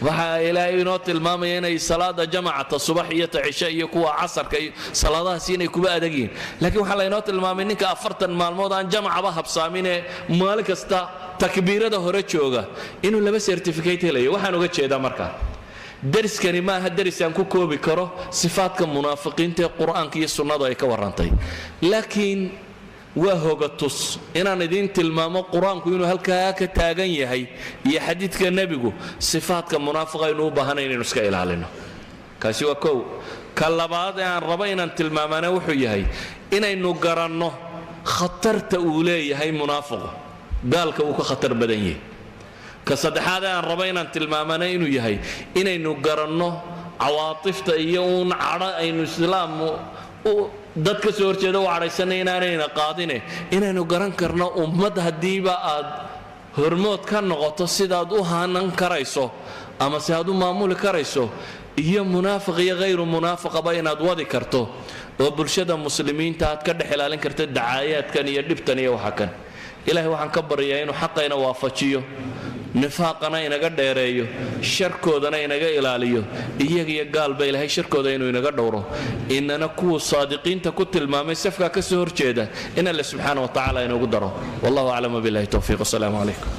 waxa ilaahay inoo tilmaamay inay salaada jamacata subax iyo cisha iyo kuwa casarka iyo salaadahaas inay kuba adageen laakiin waxa la inoo tilmaamay ninka 40 maalmood aan jamacaba habsaamine maalin kasta takbiirada hore jooga inuu laba certificate helayo waxaan uga jeedaa markaa dariskani ma aha daris aan ku koobi karo sifaadka munaafiqiinta ee quraanka iyo sunnadu ay ka warantay laakiin waa hogatus inaan idin tilmaamo quraanku inuu halkaa ka taagan yahay iyo xadiidka nabigu sifaadka munaafiqa inuu u baahan inaynu iska ilaalino kaasi waa kow ka labaad aan rabo inaan tilmaamana wuxuu yahay inaynu garanno khatarta uu leeyahay munaafiqu gaalka uu ka khatar badan yahay ka saddexaad aan rabo inaan tilmaamana inuu yahay inaynu garanno cawaatifta iyo uun cadho aynu islaamu dadka soo horjeeda u cadhaysanay inaanayna qaadine inaynu garan karno ummad haddiiba aad hormood ka noqoto sidaad u haanan karayso ama si aad u maamuli karayso iyo munaafiq iyo hayru munaafiqaba inaad wadi karto oo bulshada muslimiinta aad ka dhex ilaalin karto dacaayaadkan iyo dhibtan iyo waxa kan ilaahay waxaan ka baryaa inuu xaqayna waafajiyo nifaaqana inaga dheereeyo sharkoodana inaga ilaaliyo iyaga iyo gaalba ilaahay sharkooda inuu inaga dhowro inana kuwa saadiqiinta ku tilmaamay safka ka soo horjeeda in Allah subhanahu wa ta'ala inuu daro wallahu a'lam billahi tawfiq assalamu alaykum